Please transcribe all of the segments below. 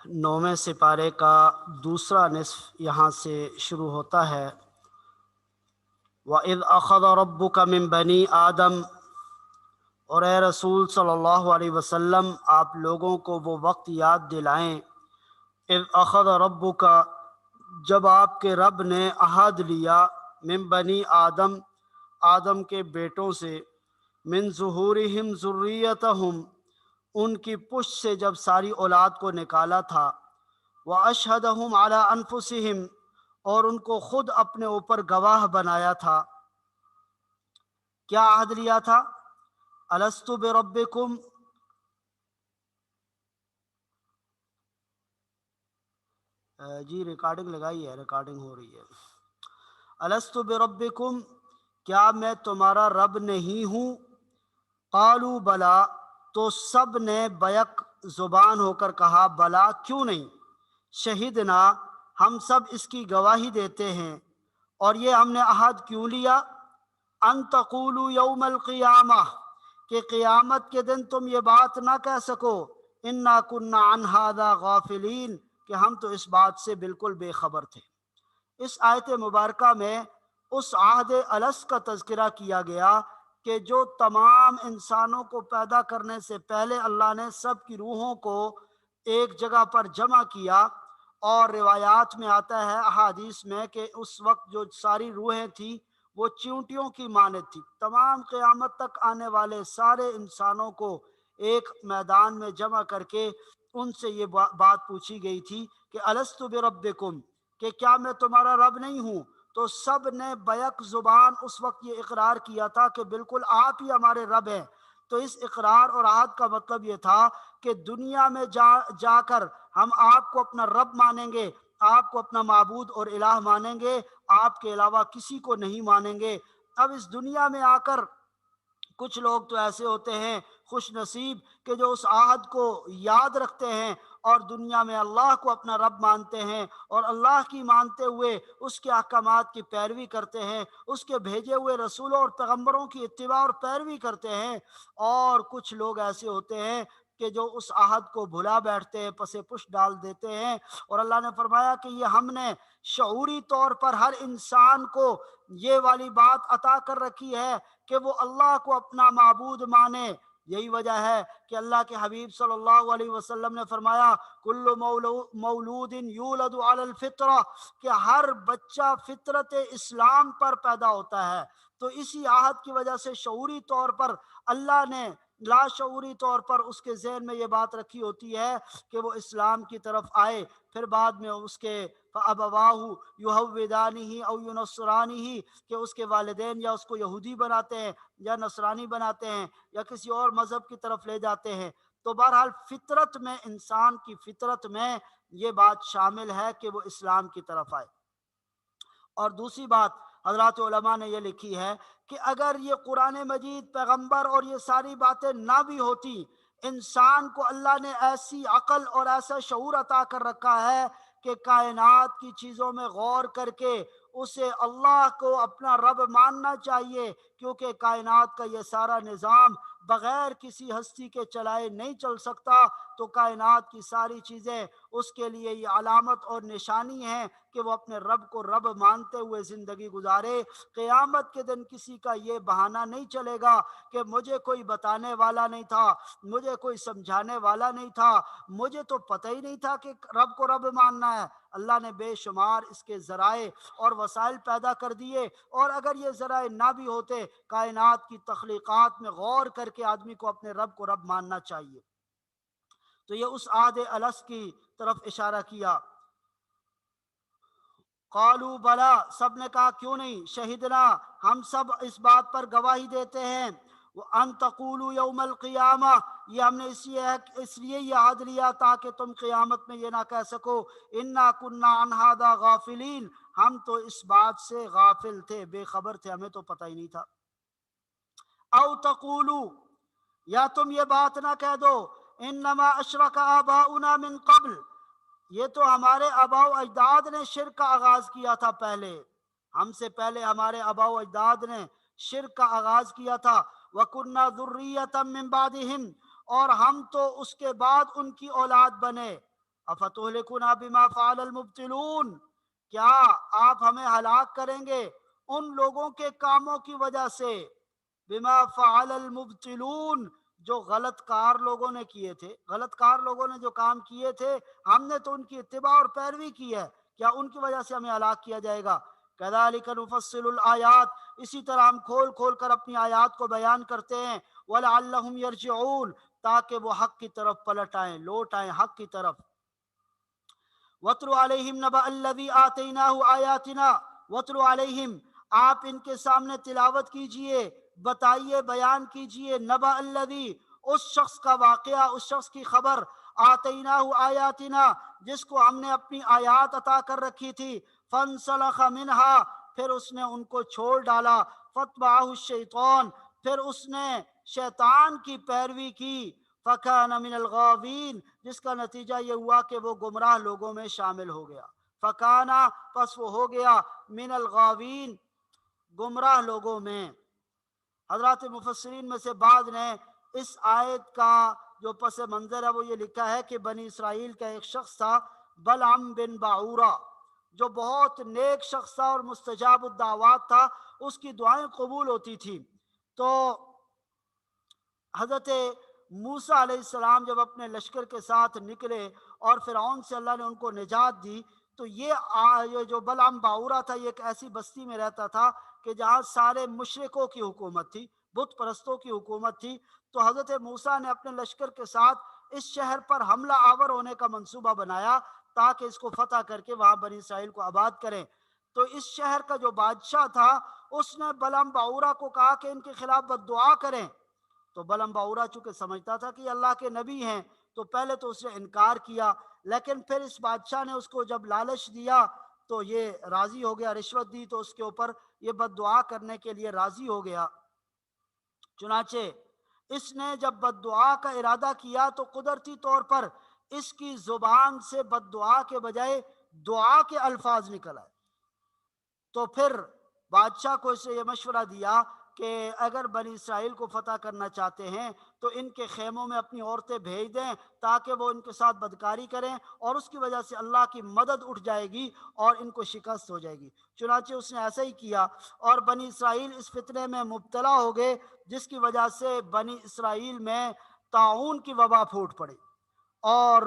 9ویں سپارے کا دوسرا نصف یہاں سے شروع ہوتا ہے۔ وَإِذْ أَخَذَ رَبُّكَ مِن بَنِي آدم، اور اے رسول صلی اللہ علیہ وسلم آپ لوگوں کو وہ وقت یاد دلائیں، اِذْ أَخَذَ رَبُّكَ جب آپ کے رب نے عہد لیا، من بنی آدم آدم کے بیٹوں سے، من ظہورہم ذریتہم ان کی پشت سے جب ساری اولاد کو نکالا تھا، وَأَشْهَدَهُمْ عَلَىٰ أَنفُسِهِمْ اور ان کو خود اپنے اوپر گواہ بنایا تھا۔ کیا عہد لیا تھا؟ أَلَسْتُ بِرَبِّكُمْ، جی ریکارڈنگ لگائی ہے، ریکارڈنگ ہو رہی ہے۔ أَلَسْتُ بِرَبِّكُمْ کیا میں تمہارا رب نہیں ہوں؟ قالوا بلا تو سب نے بیک زبان ہو کر کہا بلا کیوں نہیں، شہدنا ہم سب اس کی گواہی دیتے ہیں۔ اور یہ ہم نے عہد کیوں لیا؟ ان تقولوا یوم القیامہ کہ قیامت کے دن تم یہ بات نہ کہہ سکو، انا کنا عن ھذا غافلین کہ ہم تو اس بات سے بالکل بے خبر تھے۔ اس آیت مبارکہ میں اس عہد الست کا تذکرہ کیا گیا کہ جو تمام انسانوں کو پیدا کرنے سے پہلے اللہ نے سب کی روحوں کو ایک جگہ پر جمع کیا، اور روایات میں آتا ہے، احادیث میں، کہ اس وقت جو ساری روحیں تھیں وہ چیونٹیوں کی مانند تھی۔ تمام قیامت تک آنے والے سارے انسانوں کو ایک میدان میں جمع کر کے ان سے یہ بات پوچھی گئی تھی کہ الست بربکم کہ کیا میں تمہارا رب نہیں ہوں؟ تو سب نے بیک زبان اس وقت یہ اقرار کیا تھا کہ بالکل آپ ہی ہمارے رب ہیں۔ تو اس اقرار اور عہد کا مطلب یہ تھا کہ دنیا میں جا کر ہم آپ کو اپنا رب مانیں گے، آپ کو اپنا معبود اور الہ مانیں گے، آپ کے علاوہ کسی کو نہیں مانیں گے۔ اب اس دنیا میں آ کر کچھ لوگ تو ایسے ہوتے ہیں خوش نصیب کہ جو اس عہد کو یاد رکھتے ہیں اور دنیا میں اللہ کو اپنا رب مانتے ہیں، اور اللہ کی مانتے ہوئے اس کے احکامات کی پیروی کرتے ہیں، اس کے بھیجے ہوئے رسولوں اور پیغمبروں کی اتباع اور پیروی کرتے ہیں۔ اور کچھ لوگ ایسے ہوتے ہیں کہ جو اس عہد کو بھلا بیٹھتے ہیں، پس پشت ڈال دیتے ہیں۔ اور اللہ نے فرمایا کہ یہ ہم نے شعوری طور پر ہر انسان کو یہ والی بات عطا کر رکھی ہے کہ وہ اللہ کو اپنا معبود مانے۔ یہی وجہ ہے کہ اللہ کے حبیب صلی اللہ علیہ وسلم نے فرمایا کل مولود یولد علی الفطرہ کہ ہر بچہ فطرت اسلام پر پیدا ہوتا ہے۔ تو اسی عہد کی وجہ سے شعوری طور پر اللہ نے لاشعوری طور پر اس کے ذہن میں یہ بات رکھی ہوتی ہے کہ وہ اسلام کی طرف آئے، پھر بعد میں اس کے فَأَبَوَاهُ يُهَوِّدَانِهِ أَوْ يُنَصِّرَانِهِ کہ اس کے والدین یا اس کو یہودی بناتے ہیں یا نصرانی بناتے ہیں یا کسی اور مذہب کی طرف لے جاتے ہیں۔ تو بہرحال فطرت میں، انسان کی فطرت میں یہ بات شامل ہے کہ وہ اسلام کی طرف آئے۔ اور دوسری بات حضرات علماء نے یہ لکھی ہے کہ اگر یہ قرآن مجید، پیغمبر اور یہ ساری باتیں نہ بھی ہوتی، انسان کو اللہ نے ایسی عقل اور ایسا شعور عطا کر رکھا ہے کہ کائنات کی چیزوں میں غور کر کے اسے اللہ کو اپنا رب ماننا چاہیے، کیونکہ کائنات کا یہ سارا نظام بغیر کسی ہستی کے چلائے نہیں چل سکتا۔ تو کائنات کی ساری چیزیں اس کے لیے یہ علامت اور نشانی ہے کہ وہ اپنے رب کو رب مانتے ہوئے زندگی گزارے۔ قیامت کے دن کسی کا یہ بہانہ نہیں چلے گا کہ مجھے کوئی بتانے والا نہیں تھا، مجھے کوئی سمجھانے والا نہیں تھا، مجھے تو پتہ ہی نہیں تھا کہ رب کو رب ماننا ہے۔ اللہ نے بے شمار اس کے ذرائع اور وسائل پیدا کر دیے، اور اگر یہ ذرائع نہ بھی ہوتے، کائنات کی تخلیقات میں غور کر کے آدمی کو اپنے رب کو رب ماننا چاہیے۔ تو یہ اس عہد الست کی طرف اشارہ کیا۔ قالوا بلا سب نے کہا کیوں نہیں، شہدنا ہم سب اس بات پر گواہی دیتے ہیں، وَأَن تَقُولُوا يَوْمَ الْقِيَامَةِ یہ ہم نے اس لیے یہ عہد لیا تاکہ تم قیامت میں یہ نہ کہہ سکو اِنَّا كُنَّا عَنْ هَذَا غَافِلِينَ ہم تو اس بات سے غافل تھے، بے خبر تھے، ہمیں تو پتہ ہی نہیں تھا۔ او تقولوا یا تم یہ بات نہ کہہ دو انما اشرک آباؤنا من قبل یہ تو ہمارے آباء و اجداد نے شرک کا آغاز کیا تھا، پہلے ہم سے پہلے ہمارے آباء و اجداد نے شرک کا آغاز کیا تھا۔ وَكُنَّا ذُرِّيَّةً مِّن بَعْدِهِمْ اور ہم تو اس کے بعد ان کی اولاد بنے۔ افتہلکنا بما فعل المبطلون، کیا آپ ہمیں ہلاک کریں گے ان لوگوں کے کاموں کی وجہ سے، بما فعل المبطلون جو غلط کار لوگوں نے کیے تھے، غلط کار لوگوں نے جو کام کیے تھے ہم نے تو ان کی اتباع اور پیروی کی ہے، کیا ان کی وجہ سے ہمیں ہلاک کیا جائے گا؟ کذالک نفصل الآیات، اسی طرح ہم کھول کھول کر اپنی آیات کو بیان کرتے ہیں، ولعلہم یرجعون، تاکہ وہ حق کی طرف پلٹ آئیں، لوٹ آئیں حق کی طرف۔ وَاتْلُ عَلَيْهِمْ نَبَأَ الَّذِي آتَيْنَاهُ آيَاتِنَا وَاتْلُ عَلَيْهِمْ، آپ ان کے سامنے تلاوت کیجئے، بتائیے، بیان کیجئے، نبأ الذی، اس شخص کا واقعہ، اس شخص کی خبر، آتیناہ آیاتنا، جس کو ہم نے اپنی آیات عطا کر رکھی تھی، فانسلخ منہا، پھر اس نے ان کو چھوڑ ڈالا، فاتبعہ الشیطان، پھر اس نے شیطان کی پیروی کی، فکان من الغاوین، جس کا نتیجہ یہ ہوا کہ وہ گمراہ لوگوں میں شامل ہو گیا، فکانا، پس وہ ہو گیا، من الغاوین، گمراہ لوگوں میں۔ حضرات مفسرین میں سے بعض نے اس آیت کا جو پس منظر ہے وہ یہ لکھا ہے کہ بنی اسرائیل کا ایک شخص تھا بلعم بن باعورہ، جو بہت نیک شخص تھا اور مستجاب الدعوات تھا، اس کی دعائیں قبول ہوتی تھی۔ تو حضرت موسیٰ علیہ السلام جب اپنے لشکر کے ساتھ نکلے اور فرعون سے اللہ نے ان کو نجات دی، تو یہ جو بلعم باعورہ تھا، یہ ایک ایسی بستی میں رہتا تھا کہ جہاں سارے مشرکوں کی حکومت تھی، بت پرستوں کی حکومت تھی۔ تو حضرت موسیٰ نے اپنے لشکر کے ساتھ اس شہر پر حملہ آور ہونے کا منصوبہ بنایا تاکہ اس کو فتح کر کے وہاں بنی اسرائیل کو آباد کریں۔ تو اس شہر کا جو بادشاہ تھا اس نے بلعم باعورہ کو کہا کہ ان کے خلاف بد دعا کریں۔ تو بلعم باعورہ چونکہ سمجھتا تھا کہ یہ اللہ کے نبی ہیں، تو پہلے تو اس نے انکار کیا، لیکن پھر اس بادشاہ نے اس کو جب لالچ دیا تو یہ راضی ہو گیا، رشوت دی تو اس کے اوپر یہ بد دعا کرنے کے لیے راضی ہو گیا۔ چنانچہ اس نے جب بد دعا کا ارادہ کیا تو قدرتی طور پر اس کی زبان سے بد دعا کے بجائے دعا کے الفاظ نکل آئے۔ تو پھر بادشاہ کو اسے یہ مشورہ دیا کہ اگر بنی اسرائیل کو فتح کرنا چاہتے ہیں تو ان کے خیموں میں اپنی عورتیں بھیج دیں تاکہ وہ ان کے ساتھ بدکاری کریں، اور اس کی وجہ سے اللہ کی مدد اٹھ جائے گی اور ان کو شکست ہو جائے گی۔ چنانچہ اس نے ایسا ہی کیا اور بنی اسرائیل اس فتنے میں مبتلا ہو گئے، جس کی وجہ سے بنی اسرائیل میں طاعون کی وبا پھوٹ پڑی، اور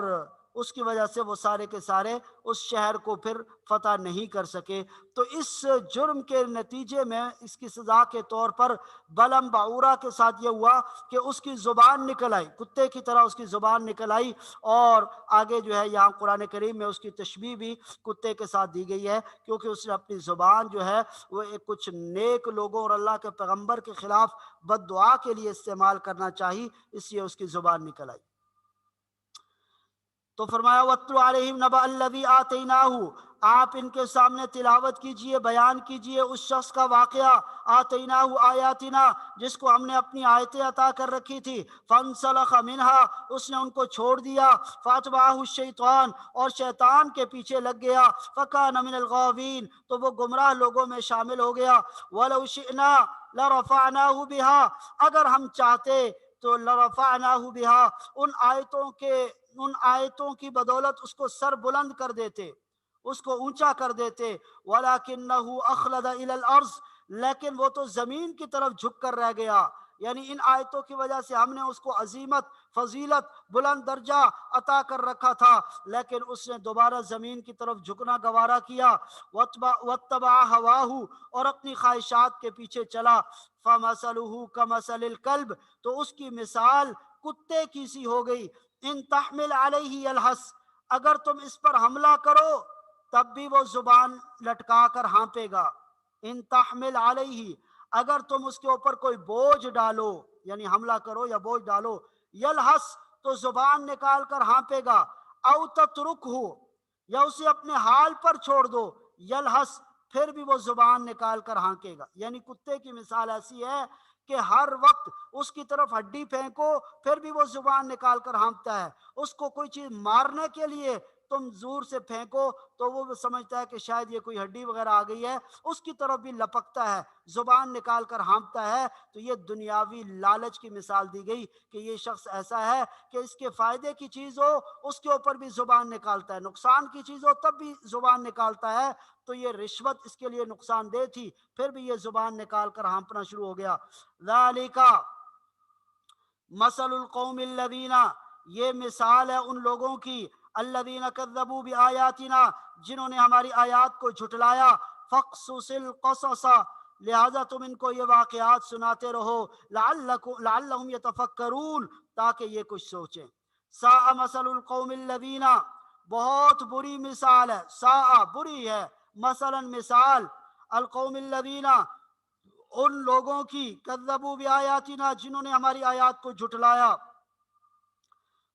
اس کی وجہ سے وہ سارے کے سارے اس شہر کو پھر فتح نہیں کر سکے۔ تو اس جرم کے نتیجے میں اس کی سزا کے طور پر بلعم باعورہ کے ساتھ یہ ہوا کہ اس کی زبان نکل آئی، کتے کی طرح اس کی زبان نکل آئی، اور آگے جو ہے یہاں قرآن کریم میں اس کی تشبیہ بھی کتے کے ساتھ دی گئی ہے، کیونکہ اس نے اپنی زبان جو ہے وہ کچھ نیک لوگوں اور اللہ کے پیغمبر کے خلاف بد دعا کے لیے استعمال کرنا چاہی، اس لیے اس کی زبان نکل آئی۔ تو فرمایا وَاتْلُ عَلَيْهِمْ نَبَأَ الَّذِي آتَيْنَاهُ، آپ ان کے سامنے تلاوت کیجئے، بیان کیجئے اس شخص کا واقعہ، آتیناہ آیاتنا، جس کو ہم نے اپنی آیتیں عطا کر رکھی تھی، فانسلخ منہا، اس نے ان کو چھوڑ دیا، فاتبعہ الشیطان، اور شیطان کے پیچھے لگ گیا، فکان من الغاوین، تو وہ گمراہ لوگوں میں شامل ہو گیا۔ وَلَوْ شِئْنَا لَرَفَعْنَاهُ بِهَا، اگر ہم چاہتے تو لرفعناہ بہا، ان آیتوں کی بدولت اس کو سر بلند کر دیتے، اس کو اونچا کر دیتے، ولکنہ اخلد الی الارض، لیکن وہ تو زمین کی طرف جھک کر رہ گیا، یعنی ان آیتوں کی وجہ سے ہم نے اس کو عظیمت، فضیلت، بلند درجہ عطا کر رکھا تھا، لیکن اس نے دوبارہ زمین کی طرف جھکنا گوارا کیا، واتبع ہواہ، اور اپنی خواہشات کے پیچھے چلا، فمثلہ کمثل الکلب، تو اس کی مثال کتے کی سی ہو گئی، ان تحمل علیہ یلہث، اگر تم اس پر حملہ کرو تب بھی وہ زبان لٹکا کر ہانپے گا، ان تحمل علیہ، اگر تم اس کے اوپر کوئی بوجھ ڈالو، یعنی حملہ کرو یا بوجھ ڈالو، یلہث، تو زبان نکال کر ہانپے گا، او تترکہ، یا اسے اپنے حال پر چھوڑ دو، یلہث، پھر بھی وہ زبان نکال کر ہانکے گا۔ یعنی کتے کی مثال ایسی ہے کہ ہر وقت اس کی طرف ہڈی پھینکو پھر بھی وہ زبان نکال کر ہانکتا ہے، اس کو کوئی چیز مارنے کے لیے تم زور سے پھینکو تو وہ سمجھتا ہے کہ شاید یہ کوئی ہڈی وغیرہ آ گئی ہے، اس کی طرف بھی لپکتا ہے، زبان نکال کر ہانپتا ہے۔ تو یہ دنیاوی لالچ کی مثال دی گئی کہ یہ شخص ایسا ہے کہ اس کے فائدے کی چیز ہو اس کے اوپر بھی زبان نکالتا ہے، نقصان کی چیز ہو تب بھی زبان نکالتا ہے۔ تو یہ رشوت اس کے لیے نقصان دہ تھی، پھر بھی یہ زبان نکال کر ہانپنا شروع ہو گیا۔ ذالک مثل القوم الذین، یہ مثال ہے ان لوگوں کی، الذین کذبوا بآیاتنا، جنہوں نے ہماری آیات کو جھٹلایا، فاقصص القصص، لہذا تم ان کو یہ واقعات سناتے رہو، لعلہم یتفکرون، تاکہ یہ کچھ سوچیں۔ ساء مثل القوم الذین، بہت بری مثال ہے، ساء بری ہے، مثلا مثال، القوم الذین ان لوگوں کی، کذبوا بآیاتنا جنہوں نے ہماری آیات کو جھٹلایا،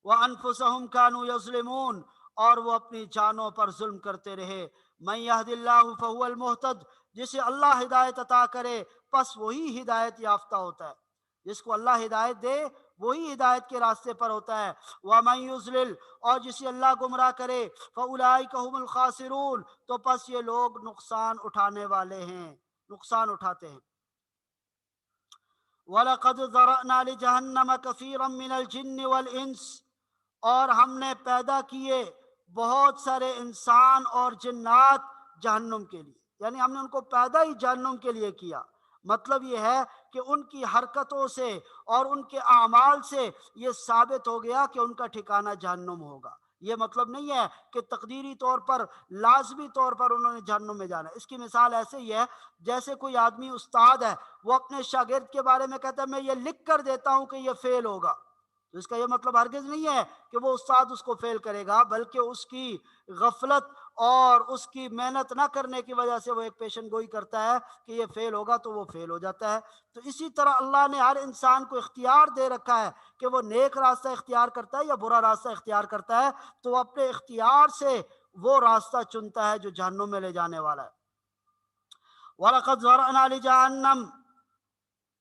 وَأَنفُسَهُمْ كَانُوا يَظْلِمُونَ اور وہ اپنی جانوں پر ظلم کرتے رہے۔ مَن يَهْدِ اللَّهُ فَهُوَ الْمُهْتَدِ، جسے اللہ ہدایت عطا کرے پس وہی ہدایت یافتہ ہوتا ہے، جس کو اللہ ہدایت دے وہی ہدایت کے راستے پر ہوتا ہے۔ وَمَن يُضْلِلْ اور جسے اللہ گمراہ کرے، فَأُولَٰئِكَ هُمُ الْخَاسِرُونَ تو پس یہ لوگ نقصان اٹھانے والے ہیں، نقصان اٹھاتے ہیں۔ وَلَقَدْ ذَرَأْنَا لِجَهَنَّمَ كَثِيرًا مِنَ الْجِنِّ وَالْإِنسِ اور ہم نے پیدا کیے بہت سارے انسان اور جنات جہنم کے لیے، یعنی ہم نے ان کو پیدا ہی جہنم کے لیے کیا۔ مطلب یہ ہے کہ ان کی حرکتوں سے اور ان کے اعمال سے یہ ثابت ہو گیا کہ ان کا ٹھکانہ جہنم ہوگا۔ یہ مطلب نہیں ہے کہ تقدیری طور پر لازمی طور پر انہوں نے جہنم میں جانا ہے۔ اس کی مثال ایسے ہی ہے جیسے کوئی آدمی استاد ہے، وہ اپنے شاگرد کے بارے میں کہتا ہے میں یہ لکھ کر دیتا ہوں کہ یہ فیل ہوگا، تو اس کا یہ مطلب ہرگز نہیں ہے کہ وہ استاد اس کو فیل کرے گا، بلکہ اس کی غفلت اور اس کی محنت نہ کرنے کی وجہ سے وہ ایک پیشن گوئی کرتا ہے کہ یہ فیل ہوگا تو وہ فیل ہو جاتا ہے۔ تو اسی طرح اللہ نے ہر انسان کو اختیار دے رکھا ہے کہ وہ نیک راستہ اختیار کرتا ہے یا برا راستہ اختیار کرتا ہے، تو وہ اپنے اختیار سے وہ راستہ چنتا ہے جو جہنم میں لے جانے والا ہے۔ وَلَقَدْ ذَرَأْنَا لِجَهَنَّمَ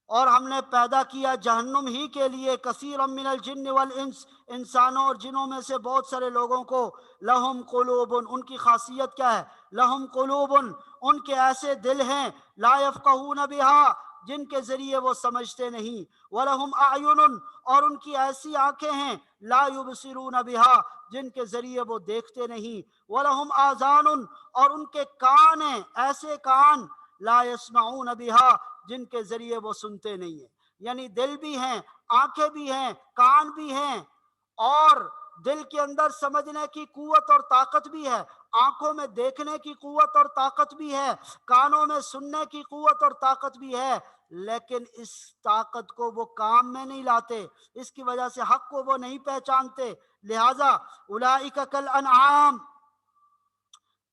اور ہم نے پیدا کیا جہنم ہی کے لیے، کثیرا من الجن والانس انسانوں اور جنوں میں سے بہت سارے لوگوں کو، لہم قلوب ان کی خاصیت کیا ہے، لہم قلوب ان کے ایسے دل ہیں، لا یفقہون بہا جن کے ذریعے وہ سمجھتے نہیں، ولہم اعین اور ان کی ایسی آنکھیں ہیں، لا یبصرون بہا جن کے ذریعے وہ دیکھتے نہیں، ولہم آذان اور ان کے کان ہیں، ایسے کان، لا یسمعون بہا جن کے ذریعے وہ سنتے نہیں ہیں۔ یعنی دل بھی ہیں، آنکھیں بھی ہیں، کان بھی ہیں، اور دل کے اندر سمجھنے کی قوت اور طاقت بھی ہے، آنکھوں میں دیکھنے کی قوت اور طاقت بھی ہے، کانوں میں سننے کی قوت اور طاقت بھی ہے، لیکن اس طاقت کو وہ کام میں نہیں لاتے، اس کی وجہ سے حق کو وہ نہیں پہچانتے۔ لہذا اولئک کالانعام،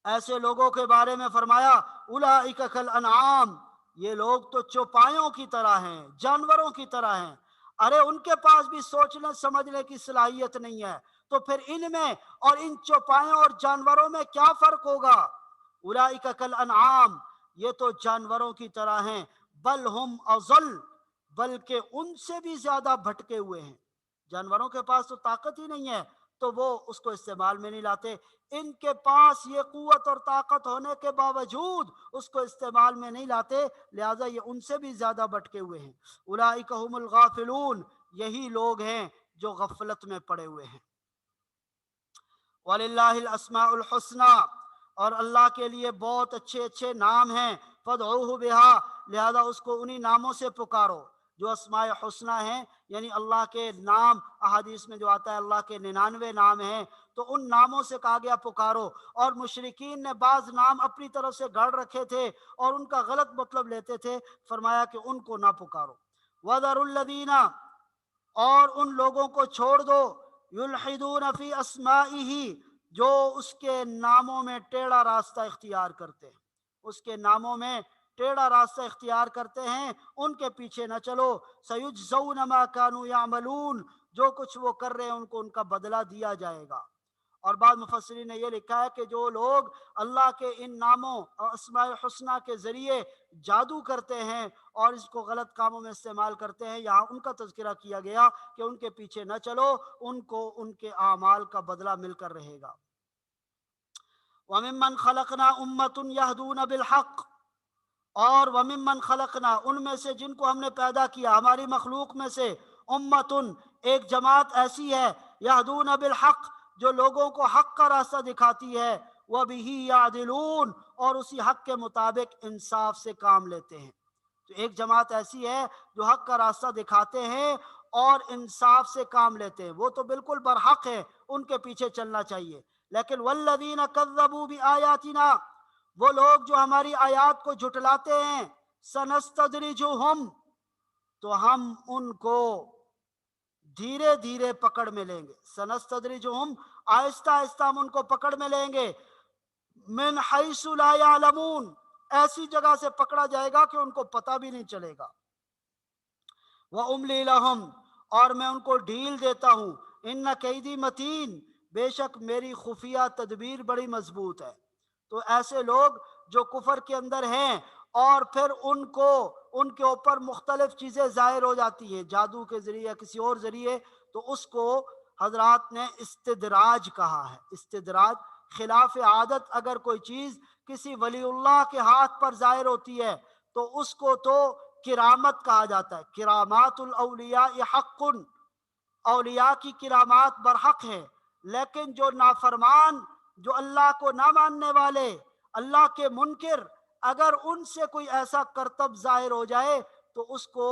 ایسے لوگوں کے بارے میں فرمایا اولئک کالانعام، یہ لوگ تو چوپایوں کی طرح ہیں، جانوروں کی طرح ہیں۔ ارے ان کے پاس بھی سوچنے سمجھنے کی صلاحیت نہیں ہے، تو پھر ان میں اور ان چوپایوں اور جانوروں میں کیا فرق ہوگا؟ اولئک کالانعام، یہ تو جانوروں کی طرح ہیں، بل ہم اضل، بلکہ ان سے بھی زیادہ بھٹکے ہوئے ہیں۔ جانوروں کے پاس تو طاقت ہی نہیں ہے تو وہ اس کو استعمال میں نہیں لاتے، ان کے پاس یہ قوت اور طاقت ہونے کے باوجود اس کو استعمال میں نہیں لاتے، لہٰذا یہ ان سے بھی زیادہ بٹکے ہوئے ہیں۔ اولئک هم الغافلون، یہی لوگ ہیں جو غفلت میں پڑے ہوئے ہیں۔ وَلِلَّهِ الْأَسْمَاءُ الْحُسْنَى اور اللہ کے لیے بہت اچھے اچھے نام ہیں، فَادْعُوهُ بِهَا لہذا اس کو انہی ناموں سے پکارو جو اسماء حسنہ ہیں، یعنی اللہ کے نام، احادیث میں جو آتا ہے اللہ کے 99 نام ہیں، تو ان ناموں سے کہا گیا پکارو۔ اور مشرکین نے بعض نام اپنی طرف سے گڑھ رکھے تھے اور ان کا غلط مطلب لیتے تھے، فرمایا کہ ان کو نہ پکارو۔ وَذَرُوا الَّذِينَ اور ان لوگوں کو چھوڑ دو، یلحدون فی اسمائہ جو اس کے ناموں میں ٹیڑھا راستہ اختیار کرتے ہیں، اس کے ناموں میں ٹیڑھا راستہ اختیار کرتے ہیں، ان کے پیچھے نہ چلو۔ سیجزون ما کانوا یعملون جو کچھ وہ کر رہے ہیں ان کو ان کا بدلہ دیا جائے گا۔ اور بعض مفسرین نے یہ لکھا ہے کہ جو لوگ اللہ کے ان ناموں اور اسماء الحسنہ کے ذریعے جادو کرتے ہیں اور اس کو غلط کاموں میں استعمال کرتے ہیں، یہاں ان کا تذکرہ کیا گیا کہ ان کے پیچھے نہ چلو، ان کو ان کے اعمال کا بدلہ مل کر رہے گا۔ وَمِمَّنْ خَلَقْنَا أُمَّةٌ يَهْدُونَ بِالْحَقِّ، اور وَمِمَّنْ خَلَقْنَا، ان میں سے جن کو ہم نے پیدا کیا ہماری مخلوق میں سے، امتن ایک جماعت ایسی ہے، یہدون بالحق جو لوگوں کو حق کا راستہ دکھاتی ہے، وَبِهِ يَعْدِلُونَ اور اسی حق کے مطابق انصاف سے کام لیتے ہیں۔ تو ایک جماعت ایسی ہے جو حق کا راستہ دکھاتے ہیں اور انصاف سے کام لیتے ہیں، وہ تو بالکل برحق ہے، ان کے پیچھے چلنا چاہیے۔ لیکن والذین کذبوا بآیاتنا، وہ لوگ جو ہماری آیات کو جھٹلاتے ہیں، سنستدرجہم تو ہم ان کو دھیرے دھیرے پکڑ میں لیں گے، سنستدرجہم آہستہ آہستہ ہم ان کو پکڑ میں لیں گے، من حیث لا یعلمون ایسی جگہ سے پکڑا جائے گا کہ ان کو پتہ بھی نہیں چلے گا، وَأُمْلِي لَهُمْ اور میں ان کو ڈھیل دیتا ہوں، ان کیدی متین بے شک میری خفیہ تدبیر بڑی مضبوط ہے۔ تو ایسے لوگ جو کفر کے اندر ہیں اور پھر ان کے اوپر مختلف چیزیں ظاہر ہو جاتی ہیں جادو کے ذریعے یا کسی اور ذریعے، تو اس کو حضرات نے استدراج کہا ہے۔ استدراج خلاف عادت اگر کوئی چیز کسی ولی اللہ کے ہاتھ پر ظاہر ہوتی ہے تو اس کو تو کرامت کہا جاتا ہے، کرامات الاولیاء حق، اولیاء کی کرامات برحق ہے، لیکن جو نافرمان، جو اللہ کو نہ ماننے والے، اللہ کے منکر، اگر ان سے کوئی ایسا کرتب ظاہر ہو جائے تو اس کو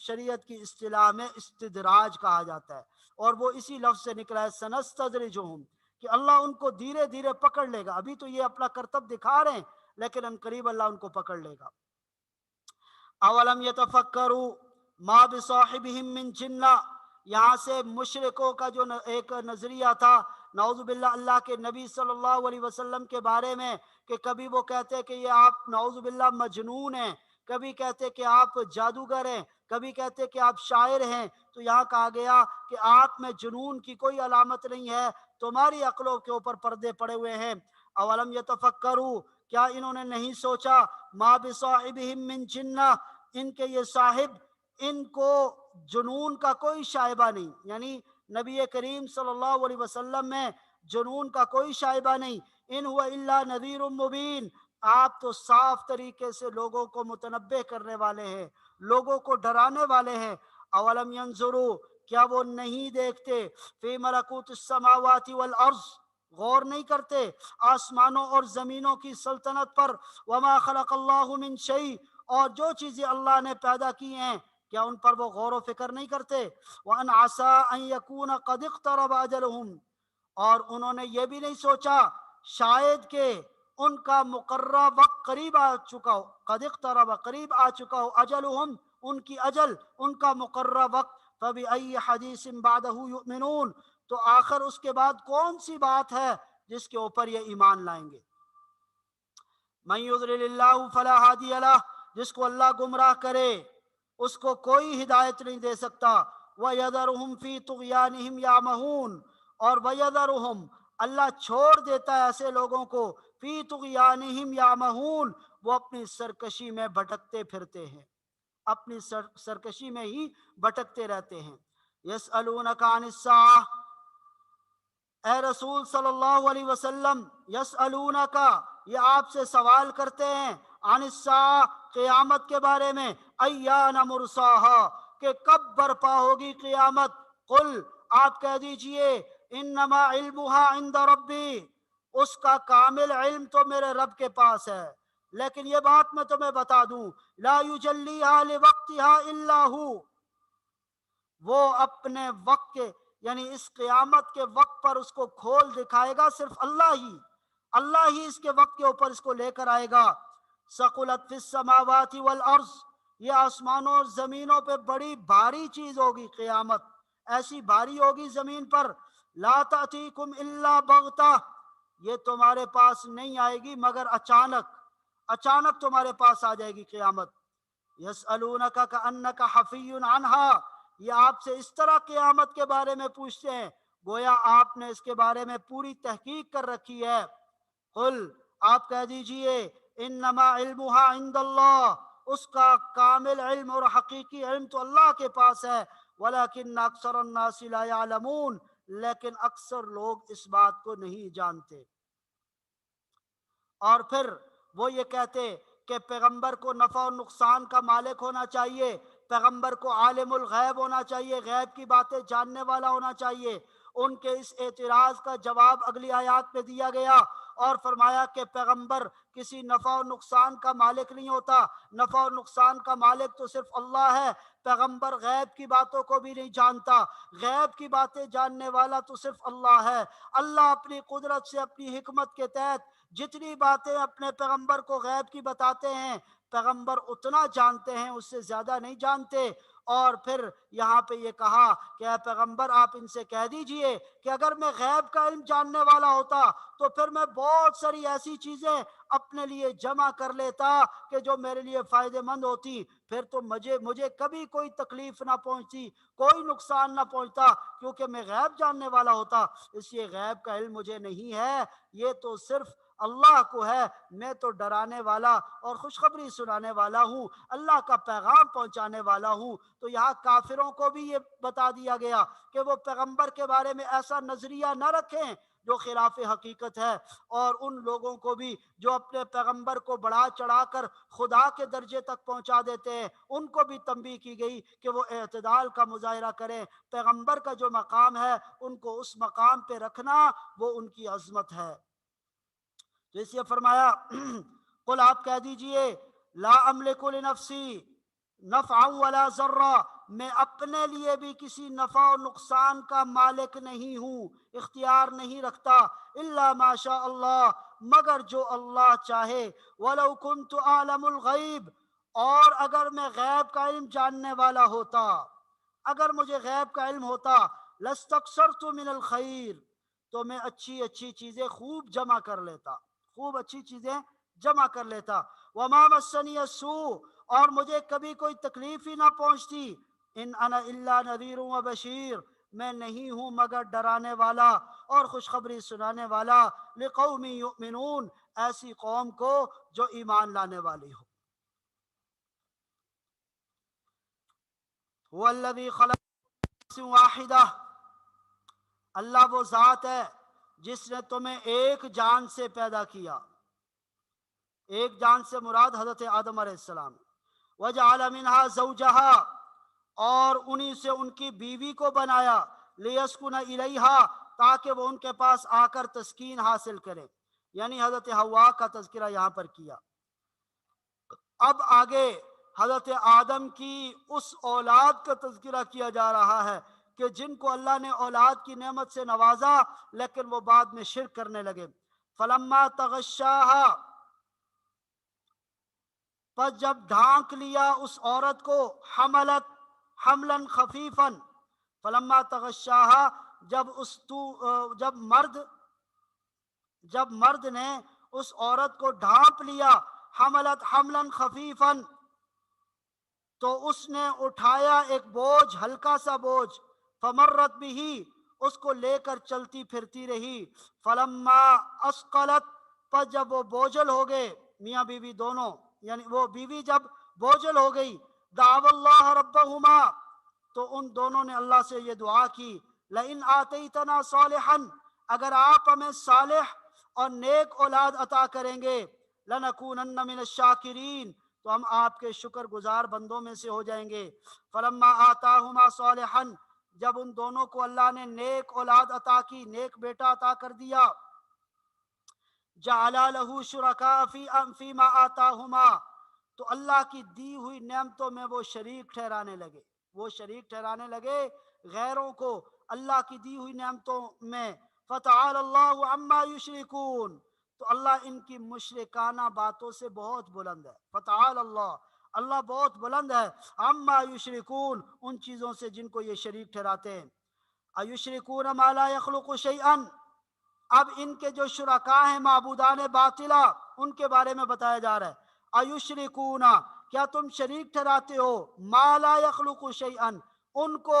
شریعت کی اصطلاح میں استدراج کہا جاتا ہے، اور وہ اسی لفظ سے نکلا ہے سنستدرجہم، کہ اللہ ان کو دھیرے دھیرے پکڑ لے گا۔ ابھی تو یہ اپنا کرتب دکھا رہے ہیں لیکن ان قریب اللہ ان کو پکڑ لے گا۔ اولم یتفکروا ما بصاحبہم من جنہ، یہاں سے مشرکوں کا جو ایک نظریہ تھا نعوذ باللہ اللہ کے نبی صلی اللہ علیہ وسلم کے بارے میں، کہ کبھی وہ کہتے کہ یہ آپ نعوذ باللہ مجنون ہیں، کبھی کہتے کہ آپ جادوگر ہیں، کبھی کہتے کہ آپ شاعر ہیں، تو یہاں کہا گیا کہ آپ میں جنون کی کوئی علامت نہیں ہے، تمہاری عقلوں کے اوپر پردے پڑے ہوئے ہیں۔ اولم یتفکروا کیا انہوں نے نہیں سوچا، ما بصاحبہم من جنہ ان کے یہ صاحب، ان کو جنون کا کوئی شائبہ نہیں، یعنی نبی کریم صلی اللہ علیہ وسلم میں جنون کا کوئی شائبہ نہیں، ان ہوا الا نذیر مبین، آپ تو صاف طریقے سے لوگوں کو متنبہ کرنے والے ہیں، لوگوں کو ڈرانے والے ہیں۔ اولم ینظروا کیا وہ نہیں دیکھتے، فی ملکوت السماوات والارض غور نہیں کرتے آسمانوں اور زمینوں کی سلطنت پر، وما خلق اللہ من شیء اور جو چیزیں اللہ نے پیدا کی ہیں کیا ان پر وہ غور و فکر نہیں کرتے، وَأَنْ عَسَىٰ أَنْ يَكُونَ قَدْ اقْتَرَبَ أَجَلُهُمْ اور انہوں نے یہ بھی نہیں سوچا شاید کہ ان کا مقررہ وقت قریب آ چکا ہو، قد اقترب قریب آ چکا ہو، اجلہم ان کی اجل، ان کا مقررہ وقت، فَبِأَيِّ حَدِيثٍ بَعْدَهُ يُؤْمِنُونَ تو آخر اس کے بعد کون سی بات ہے جس کے اوپر یہ ایمان لائیں گے۔ مَن يُضْلِلِ اللَّهُ فَلَا هَادِيَ لَهُ جس کو اللہ گمراہ کرے اس کو کوئی ہدایت نہیں دے سکتا، وَيَذَرُهُمْ فِي طُغْيَانِهِمْ يَعْمَهُونَ اور وَيَذَرُهُمْ اللہ چھوڑ دیتا ہے ایسے لوگوں کو، فی طغیانہم یعمہون وہ اپنی سرکشی میں بھٹکتے پھرتے ہیں، اپنی سرکشی میں ہی بھٹکتے رہتے ہیں۔ یسألونک عن الساعہ اے رسول صلی اللہ علیہ وسلم، یسألونک یہ آپ سے سوال کرتے ہیں، عن الساعہ قیامت کے بارے میں، ایان مرساہا کہ کب برپا ہوگی قیامت، قل آپ کہہ دیجئے انما علمها عند ربی اس کا کامل علم تو میرے رب کے پاس ہے، لیکن یہ بات میں تمہیں بتا دوں، لا یجلیہا لوقتہا الا ہو وہ اپنے وقت کے یعنی اس قیامت کے وقت پر اس کو کھول دکھائے گا صرف اللہ ہی اس کے وقت کے اوپر اس کو لے کر آئے گا۔ ثقلت فی السماوات والارض یہ آسمانوں اور زمینوں پہ بڑی بھاری چیز ہوگی، قیامت ایسی بھاری ہوگی زمین پر، لا تأتیکم الا بغتہ یہ تمہارے پاس نہیں آئے گی مگر اچانک تمہارے پاس آ جائے گی قیامت۔ یسألونک کأنک حفی عنہا یہ آپ سے اس طرح قیامت کے بارے میں پوچھتے ہیں گویا آپ نے اس کے بارے میں پوری تحقیق کر رکھی ہے۔ قل آپ کہہ دیجئے انما علمها عند اللہ اس کا کامل علم اور حقیقی علم تو اللہ کے پاس ہے، ولکن اکثر الناس لا يعلمون لیکن اکثر لوگ اس بات کو نہیں جانتے۔ اور پھر وہ یہ کہتے کہ پیغمبر کو نفع و نقصان کا مالک ہونا چاہیے، پیغمبر کو عالم الغیب ہونا چاہیے، غیب کی باتیں جاننے والا ہونا چاہیے۔ ان کے اس اعتراض کا جواب اگلی آیات میں دیا گیا اور فرمایا کہ پیغمبر کسی نفع و نقصان کا مالک نہیں ہوتا، نفع و نقصان کا مالک تو صرف اللہ ہے۔ پیغمبر غیب کی باتوں کو بھی نہیں جانتا، غیب کی باتیں جاننے والا تو صرف اللہ ہے۔ اللہ اپنی قدرت سے، اپنی حکمت کے تحت جتنی باتیں اپنے پیغمبر کو غیب کی بتاتے ہیں، پیغمبر اتنا جانتے ہیں، اس سے زیادہ نہیں جانتے۔ اور پھر یہاں پہ یہ کہا کہ اے پیغمبر آپ ان سے کہہ دیجئے کہ اگر میں غیب کا علم جاننے والا ہوتا تو پھر میں بہت ساری ایسی چیزیں اپنے لیے جمع کر لیتا کہ جو میرے لیے فائدہ مند ہوتی، پھر تو مجھے کبھی کوئی تکلیف نہ پہنچتی، کوئی نقصان نہ پہنچتا، کیونکہ میں غیب جاننے والا ہوتا۔ اس لیے غیب کا علم مجھے نہیں ہے، یہ تو صرف اللہ کو ہے۔ میں تو ڈرانے والا اور خوشخبری سنانے والا ہوں، اللہ کا پیغام پہنچانے والا ہوں۔ تو یہاں کافروں کو بھی یہ بتا دیا گیا کہ وہ پیغمبر کے بارے میں ایسا نظریہ نہ رکھیں جو خلاف حقیقت ہے، اور ان لوگوں کو بھی جو اپنے پیغمبر کو بڑھا چڑھا کر خدا کے درجے تک پہنچا دیتے ہیں، ان کو بھی تنبیہ کی گئی کہ وہ اعتدال کا مظاہرہ کریں۔ پیغمبر کا جو مقام ہے ان کو اس مقام پہ رکھنا وہ ان کی عظمت ہے۔ تو اس لیے فرمایا قل آپ کہہ دیجئے لا املک لنفسی نفعا ولا ضرا، میں اپنے لیے بھی کسی نفع و نقصان کا مالک نہیں ہوں، اختیار نہیں رکھتا، الا ما شاء اللہ، مگر جو اللہ چاہے۔ ولو کنت اعلم الغیب، اور اگر میں غیب کا علم جاننے والا ہوتا، اگر مجھے غیب کا علم ہوتا، لاستکثرت من الخیر، تو میں اچھی اچھی چیزیں خوب جمع کر لیتا، خوب اچھی چیزیں جمع کر لیتا۔ وما مسنی السوء، اور مجھے کبھی کوئی تکلیف ہی نہ پہنچتی۔ ان انا الا نذیر و بشیر، میں نہیں ہوں مگر ڈرانے والا اور خوشخبری سنانے والا، لقوم یؤمنون، ایسی قوم کو جو ایمان لانے والی ہو۔ هو الذی خلق نفس واحدہ، اللہ وہ ذات ہے جس نے تمہیں ایک جان سے پیدا کیا۔ ایک جان سے مراد حضرت آدم علیہ السلام۔ وجعل منها زوجها، اور انہی سے ان کی بیوی کو بنایا، لیسکن الیہا، تاکہ وہ ان کے پاس آ کر تسکین حاصل کرے، یعنی حضرت حوا کا تذکرہ یہاں پر کیا۔ اب آگے حضرت آدم کی اس اولاد کا تذکرہ کیا جا رہا ہے کہ جن کو اللہ نے اولاد کی نعمت سے نوازا، لیکن وہ بعد میں شرک کرنے لگے۔ فلما تغشاہا، پس جب ڈھانک لیا اس عورت کو، حملت حملا خفیفا، فلما تغشاہا، جب مرد نے اس عورت کو ڈھانپ لیا، حملت حملا خفیفا، تو اس نے اٹھایا ایک بوجھ، ہلکا سا بوجھ، فمرت بھی، اس کو لے کر چلتی پھرتی رہی۔ فلما اسقلت، پس جب وہ بوجھل ہو گئے، میاں بیوی دونوں، یعنی وہ بیوی جب بوجھل ہو گئی، دعوا اللہ ربہما، تو ان دونوں نے اللہ سے یہ دعا کی، لئن آتیتنا صالحا، اگر آپ ہمیں صالح اور نیک اولاد عطا کریں گے، لنکونن من الشاکرین، تو ہم آپ کے شکر گزار بندوں میں سے ہو جائیں گے۔ فلما آتاہما صالحا، جب ان دونوں کو اللہ نے نیک اولاد عطا کی، نیک بیٹا عطا کر دیا، جعل لہ شرکاء فیما آتاہما، تو اللہ کی دی ہوئی نعمتوں میں وہ شریک ٹھہرانے لگے، وہ شریک ٹھہرانے لگے غیروں کو اللہ کی دی ہوئی نعمتوں میں۔ فتعالی اللہ عما یشرکون، تو اللہ ان کی مشرکانہ باتوں سے بہت بلند ہے۔ فتعالی اللہ، اللہ بہت بلند ہے، عما یشرکون، ان چیزوں سے جن کو یہ شریک ٹھہراتے ہیں۔ ایشرکون ما لا یخلق شیئا، اب ان کے جو شرکاء ہیں معبودان باطلہ، ان کے بارے میں بتایا جا رہا ہے۔ ایشرکون، کیا تم شریک ٹھہراتے ہو، ما لا یخلق شیئا، ان کو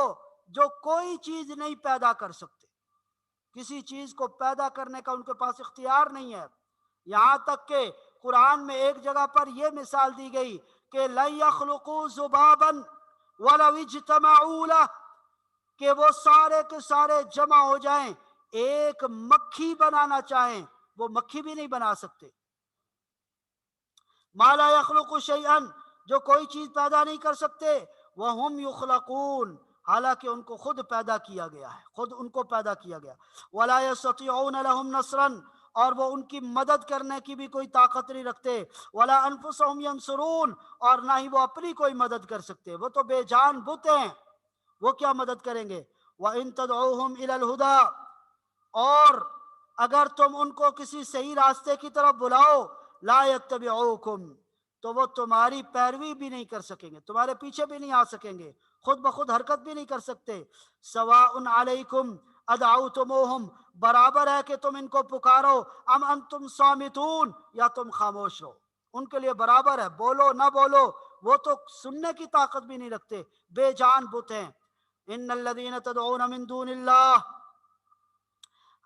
جو کوئی چیز نہیں پیدا کر سکتے، کسی چیز کو پیدا کرنے کا ان کے پاس اختیار نہیں ہے۔ یہاں تک کہ قرآن میں ایک جگہ پر یہ مثال دی گئی کہ لن یخلقوا ذبابا ولو اجتمعوا لہ، کہ وہ سارے کے سارے جمع ہو جائیں، ایک مکھی بنانا چاہیں، وہ مکھی بھی نہیں بنا سکتے۔ ما لا يخلق شيئا، جو کوئی چیز پیدا نہیں کر سکتے، وهم یخلقون، حالانکہ ان کو خود پیدا کیا گیا ہے، خود ان کو پیدا کیا گیا، ولا يستطيعون لهم نصرا، اور وہ ان کی مدد کرنے کی بھی کوئی طاقت نہیں رکھتے، ولا انفسهم ينصرون، اور نہ ہی وہ اپنی کوئی مدد کر سکتے، وہ تو بے جان بت ہیں، وہ کیا مدد کریں گے۔ وَإِن تَدْعُوهُمْ إِلَى الْهُدَىٰ، اور اگر تم ان کو کسی صحیح راستے کی طرف بلاؤ، لا يتبعوکم، تو وہ تمہاری پیروی بھی نہیں کر سکیں گے، تمہارے پیچھے بھی نہیں آ سکیں گے، خود بخود حرکت بھی نہیں کر سکتے۔ سواء علیکم ادعوتموہم، برابر ہے کہ تم ان کو پکارو، ام انتم صامتون، یا تم خاموش رہو، ان کے لیے برابر ہے، بولو نہ بولو، وہ تو سننے کی طاقت بھی نہیں رکھتے، بے جان بت ہیں۔ ان الذین تدعون من دون اللہ،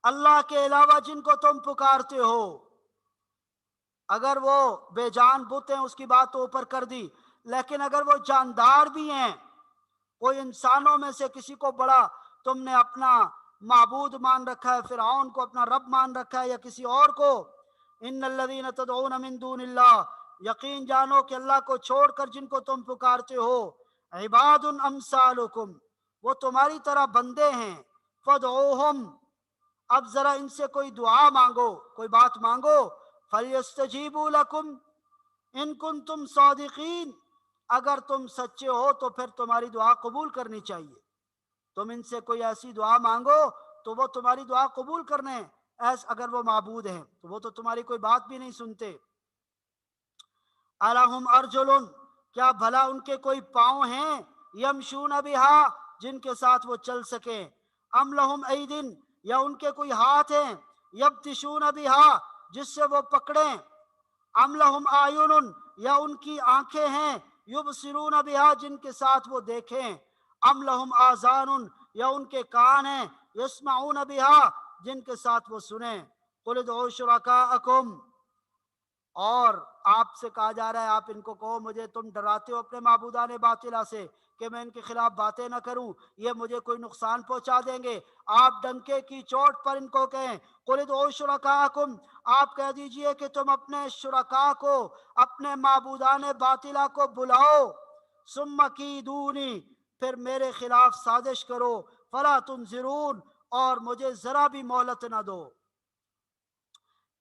اللہ کے علاوہ جن کو تم پکارتے ہو، اگر وہ بے جان بت ہیں اس کی بات تو اوپر کر دی، لیکن اگر وہ جاندار بھی ہیں، کوئی انسانوں میں سے کسی کو بڑا تم نے اپنا معبود مان رکھا ہے، فرعون کو اپنا رب مان رکھا ہے یا کسی اور کو، ان الذین تدعون من دون اللہ، یقین جانو کہ اللہ کو چھوڑ کر جن کو تم پکارتے ہو، عباد امثالکم، وہ تمہاری طرح بندے ہیں، فدعوہم، اب ذرا ان سے کوئی دعا مانگو، کوئی بات مانگو، فلیستجیبوا لکم ان کنتم صادقین، اگر تم سچے ہو تو پھر تمہاری دعا قبول کرنی چاہیے، تم ان سے کوئی ایسی دعا مانگو تو وہ تمہاری دعا قبول کرنے، اگر وہ معبود ہیں تو وہ تو تمہاری کوئی بات بھی نہیں سنتے۔ الہم ارجل، کیا بھلا ان کے کوئی پاؤں ہیں، یمشون بہا، جن کے ساتھ وہ چل سکیں، ام لہم ایدن، یا ان کے کوئی ہاتھ ہیں، یبتشون بہا، جس سے وہ پکڑیں، ام لہم آیون، یا ان کی آنکھیں ہیں، یبصرون بہا، جن کے ساتھ وہ دیکھیں، ام لہم آذان، یا ان کے کان ہیں، یسمعون بہا، جن کے ساتھ وہ سنیں۔ قل ادعوا شرکاءکم، اور آپ سے کہا جا رہا ہے آپ ان کو کہو، مجھے تم ڈراتے ہو اپنے معبودان باطلہ سے کہ میں ان کے خلاف باتیں نہ کروں، یہ مجھے کوئی نقصان پہنچا دیں گے، آپ ڈنکے کی چوٹ پر ان کو کہیں، قل ادعوا شرکاءکم، آپ کہہ دیجئے کہ تم اپنے شرکاء کو، اپنے معبودان باطلہ کو بلاؤ، ثم کیدونی، پھر میرے خلاف سازش کرو، فلا تنظرون، اور مجھے ذرا بھی مہلت نہ دو۔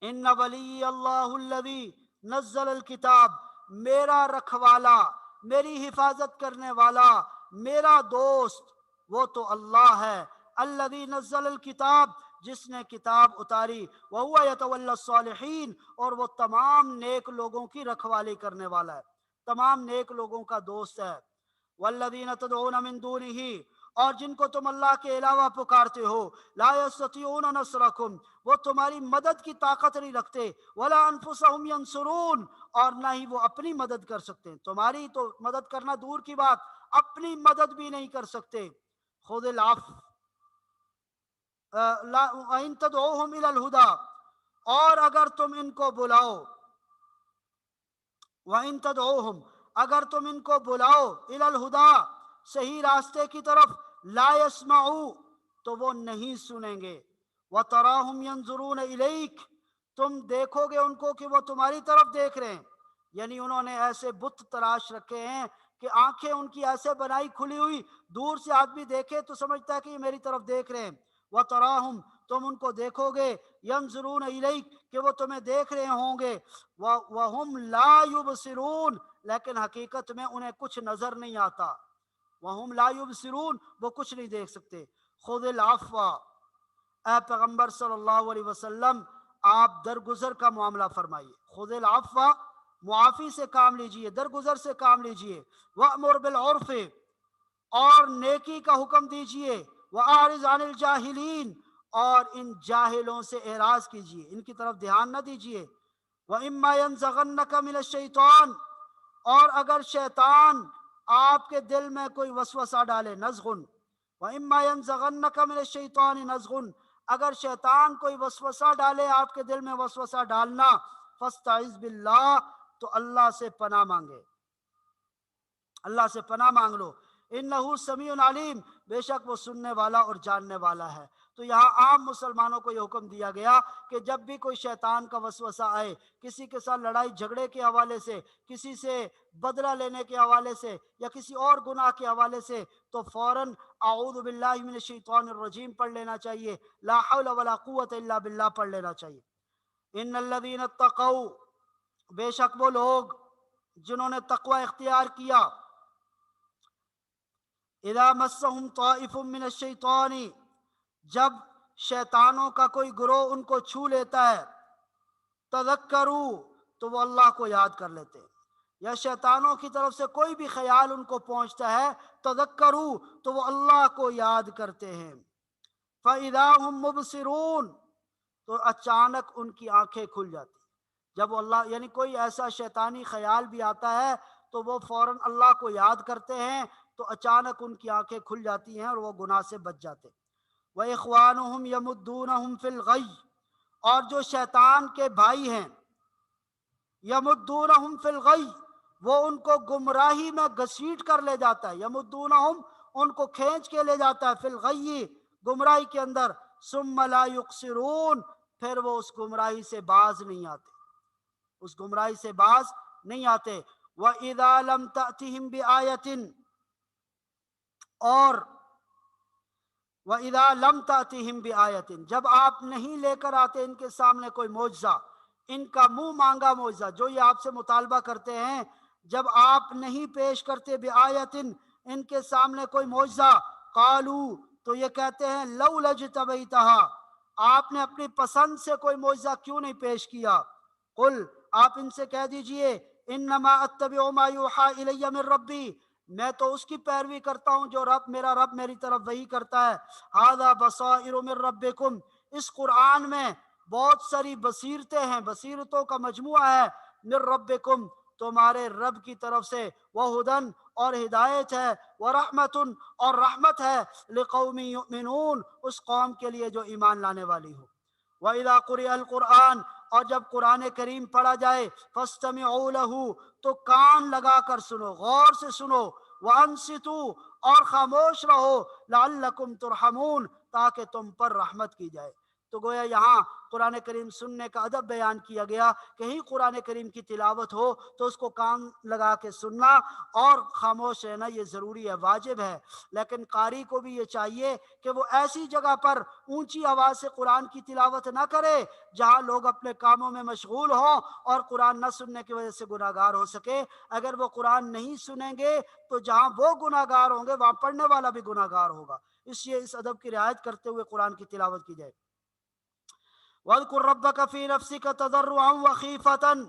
ان ولی اللہ الذی نزل الکتاب، میرا رکھوالا، میری حفاظت کرنے والا، میرا دوست، وہ تو اللہ ہے، الذی نزل الکتاب، جس نے کتاب اتاری، وہو یتولی الصالحین، اور وہ تمام نیک لوگوں کی رکھوالی کرنے والا ہے، تمام نیک لوگوں کا دوست ہے۔ والذین تدعون من دونہ، اور جن کو تم اللہ کے علاوہ پکارتے ہو، لا یستطیعون نصرکم، وہ تمہاری مدد کی طاقت نہیں رکھتے، ولا انفسہم ینصرون، اور نہ ہی وہ اپنی مدد کر سکتے، تمہاری تو مدد کرنا دور کی بات، اپنی مدد بھی نہیں کر سکتے۔ خذ العفو، وَإِن تَدْعُوهُمْ إِلَى الْهُدَىٰ، اور اگر تم ان کو بلاؤ، وَإِن تَدْعُوهُمْ، اگر تم ان کو بلاؤ، إِلَى الْهُدَىٰ، صحیح راستے کی طرف، لا يسمعوا، تو وہ نہیں سنیں گے، وَتَرَاهُمْ يَنظُرُونَ إِلَيْكَ، تم دیکھو گے ان کو کہ وہ تمہاری طرف دیکھ رہے ہیں، یعنی انہوں نے ایسے بت تراش رکھے ہیں کہ آنکھیں ان کی ایسے بنائی کھلی ہوئی، دور سے آدمی دیکھے تو سمجھتا ہے کہ یہ میری طرف دیکھ رہے ہیں۔ وَتَرَاهُمْ، تم ان کو دیکھو گے، يَنظُرُونَ إِلَيْكَ، کہ وہ تمہیں دیکھ رہے ہوں گے، وَهُمْ لَا يُبْصِرُونَ، لیکن حقیقت میں انہیں کچھ نظر نہیں آتا، وَهُمْ لَا يُبْصِرُونَ، وہ کچھ نہیں دیکھ سکتے۔ خُذِ الْعَفْوَ، اے پیغمبر صلی اللہ علیہ وسلم آپ درگزر کا معاملہ فرمائیے، خُذِ الْعَفْوَ، معافی سے کام لیجئے، درگزر سے کام لیجئے، وَأْمُرْ بِالْعُرْفِ، اور نیکی کا حکم دیجئے، وَأَعْرِضْ عَنِ الْجَاهِلِينَ، اور ان جاہلوں سے اعراض کیجئے، ان کی طرف دھیان نہ دیجئے، وَإِمَّا يَنزَغَنَّكَ مِنَ الشَّيْطَانِ، اور اگر شیطان آپ کے دل میں کوئی وسوسہ ڈالے، نزغن، وَإِمَّا يَنزَغَنَّكَ مِنَ الشَّيْطَانِ نزغن، اگر شیطان کوئی وسوسہ ڈالے، آپ کے دل میں وسوسہ ڈالنا، فَاسْتَعِذْ بِاللَّهِ، تو اللہ سے پناہ مانگے، اللہ سے پناہ مانگ لو، انہو سمیع علیم، بے شک وہ سننے والا اور جاننے والا ہے۔ تو یہاں عام مسلمانوں کو یہ حکم دیا گیا کہ جب بھی کوئی شیطان کا وسوسہ آئے، کسی کے ساتھ لڑائی جھگڑے کے حوالے سے، کسی سے بدلہ لینے کے حوالے سے، یا کسی اور گناہ کے حوالے سے، تو فوراً اعوذ باللہ من الشیطان الرجیم پڑھ لینا چاہیے، لا حول ولا قوت الا باللہ پڑھ لینا چاہیے۔ ان الذین اتقوا، بے شک وہ لوگ جنہوں نے تقوی اختیار کیا، اذا مسهم طائف من الشیطان، جب شیطانوں کا کوئی گروہ ان کو چھو لیتا ہے، تذکروا، تو وہ اللہ کو یاد کر لیتے ہیں، یا شیطانوں کی طرف سے کوئی بھی خیال ان کو پہنچتا ہے، تذکروا، تو وہ اللہ کو یاد کرتے ہیں، فَإِذَا هُمْ مُبْصِرُونَ، تو اچانک ان کی آنکھیں کھل جاتی ہیں۔ جب وہ اللہ، یعنی کوئی ایسا شیطانی خیال بھی آتا ہے تو وہ فوراً اللہ کو یاد کرتے ہیں، تو اچانک ان کی آنکھیں کھل جاتی ہیں اور وہ گناہ سے بچ جاتے ہیں۔ وَإِخْوَانُهُمْ يَمُدُّونَهُمْ فِي الْغَيِّ، اور جو شیطان کے بھائی ہیں، یمدونہم فی الغی، وہ ان کو گمراہی میں گھسیٹ کر لے جاتا ہے، یمدونہم، ان کو کھینچ کے لے جاتا ہے، فی الغی، گمراہی کے اندر، ثم لا یقصرون، پھر وہ اس گمراہی سے باز نہیں آتے، اس گمراہی سے باز نہیں آتے۔ وَإِذَا لَمْ تَأْتِهِمْ بِآیَةٍ، اور وَإِذَا لَمْ تَأْتِهِمْ بِآیَةٍ، جب آپ نہیں لے کر آتے ان کے سامنے کوئی معجزہ، ان کا منہ مانگا معجزہ، جو یہ آپ سے مطالبہ کرتے ہیں، جب آپ نہیں پیش کرتے بِآیَةٍ، ان کے سامنے کوئی معجزہ، قالوا، تو یہ کہتے ہیں لَوْ لَجْتَبَيْتَهَا، آپ نے اپنی پسند سے کوئی معجزہ کیوں نہیں پیش کیا؟ قل، آپ ان سے کہہ دیجئے، انما اتبع ما یوحى الی من ربی، میں تو اس کی پیروی کرتا ہوں جو میرا رب میری طرف وحی کرتا ہے۔ ھذا بصائر من ربکم، اس قرآن میں بہت ساری بصیرتیں ہیں، بصیرتوں کا مجموعہ ہے، من ربکم، تمہارے رب کی طرف سے، وہدن، اور ہدایت ہے، ورحمت، اور رحمت ہے، لقوم یؤمنون، اس قوم کے لیے جو ایمان لانے والی ہو۔ وَإِذَا قُرِئَ الْقُرْآنُ، اور جب قرآن کریم پڑھا جائے، فَاسْتَمِعُوا لَهُ، تو کان لگا کر سنو، غور سے سنو، وَأَنصِتُوا، اور خاموش رہو، لَعَلَّكُمْ تُرْحَمُونَ، تاکہ تم پر رحمت کی جائے۔ تو گویا یہاں قرآن کریم سننے کا ادب بیان کیا گیا، کہیں قرآن کریم کی تلاوت ہو تو اس کو کان لگا کے سننا اور خاموش رہنا، یہ ضروری ہے، واجب ہے۔ لیکن قاری کو بھی یہ چاہیے کہ وہ ایسی جگہ پر اونچی آواز سے قرآن کی تلاوت نہ کرے جہاں لوگ اپنے کاموں میں مشغول ہوں اور قرآن نہ سننے کی وجہ سے گناہ گار ہو سکے۔ اگر وہ قرآن نہیں سنیں گے تو جہاں وہ گناہ گار ہوں گے وہاں پڑھنے والا بھی گناہ گار ہوگا، اس لیے اس ادب کی رعایت کرتے ہوئے قرآن کی تلاوت کی جائے۔ وَاذْكُرْ رَبَّكَ فِي نَفْسِكَ تَضَرُّعًا وَخِيفَةً،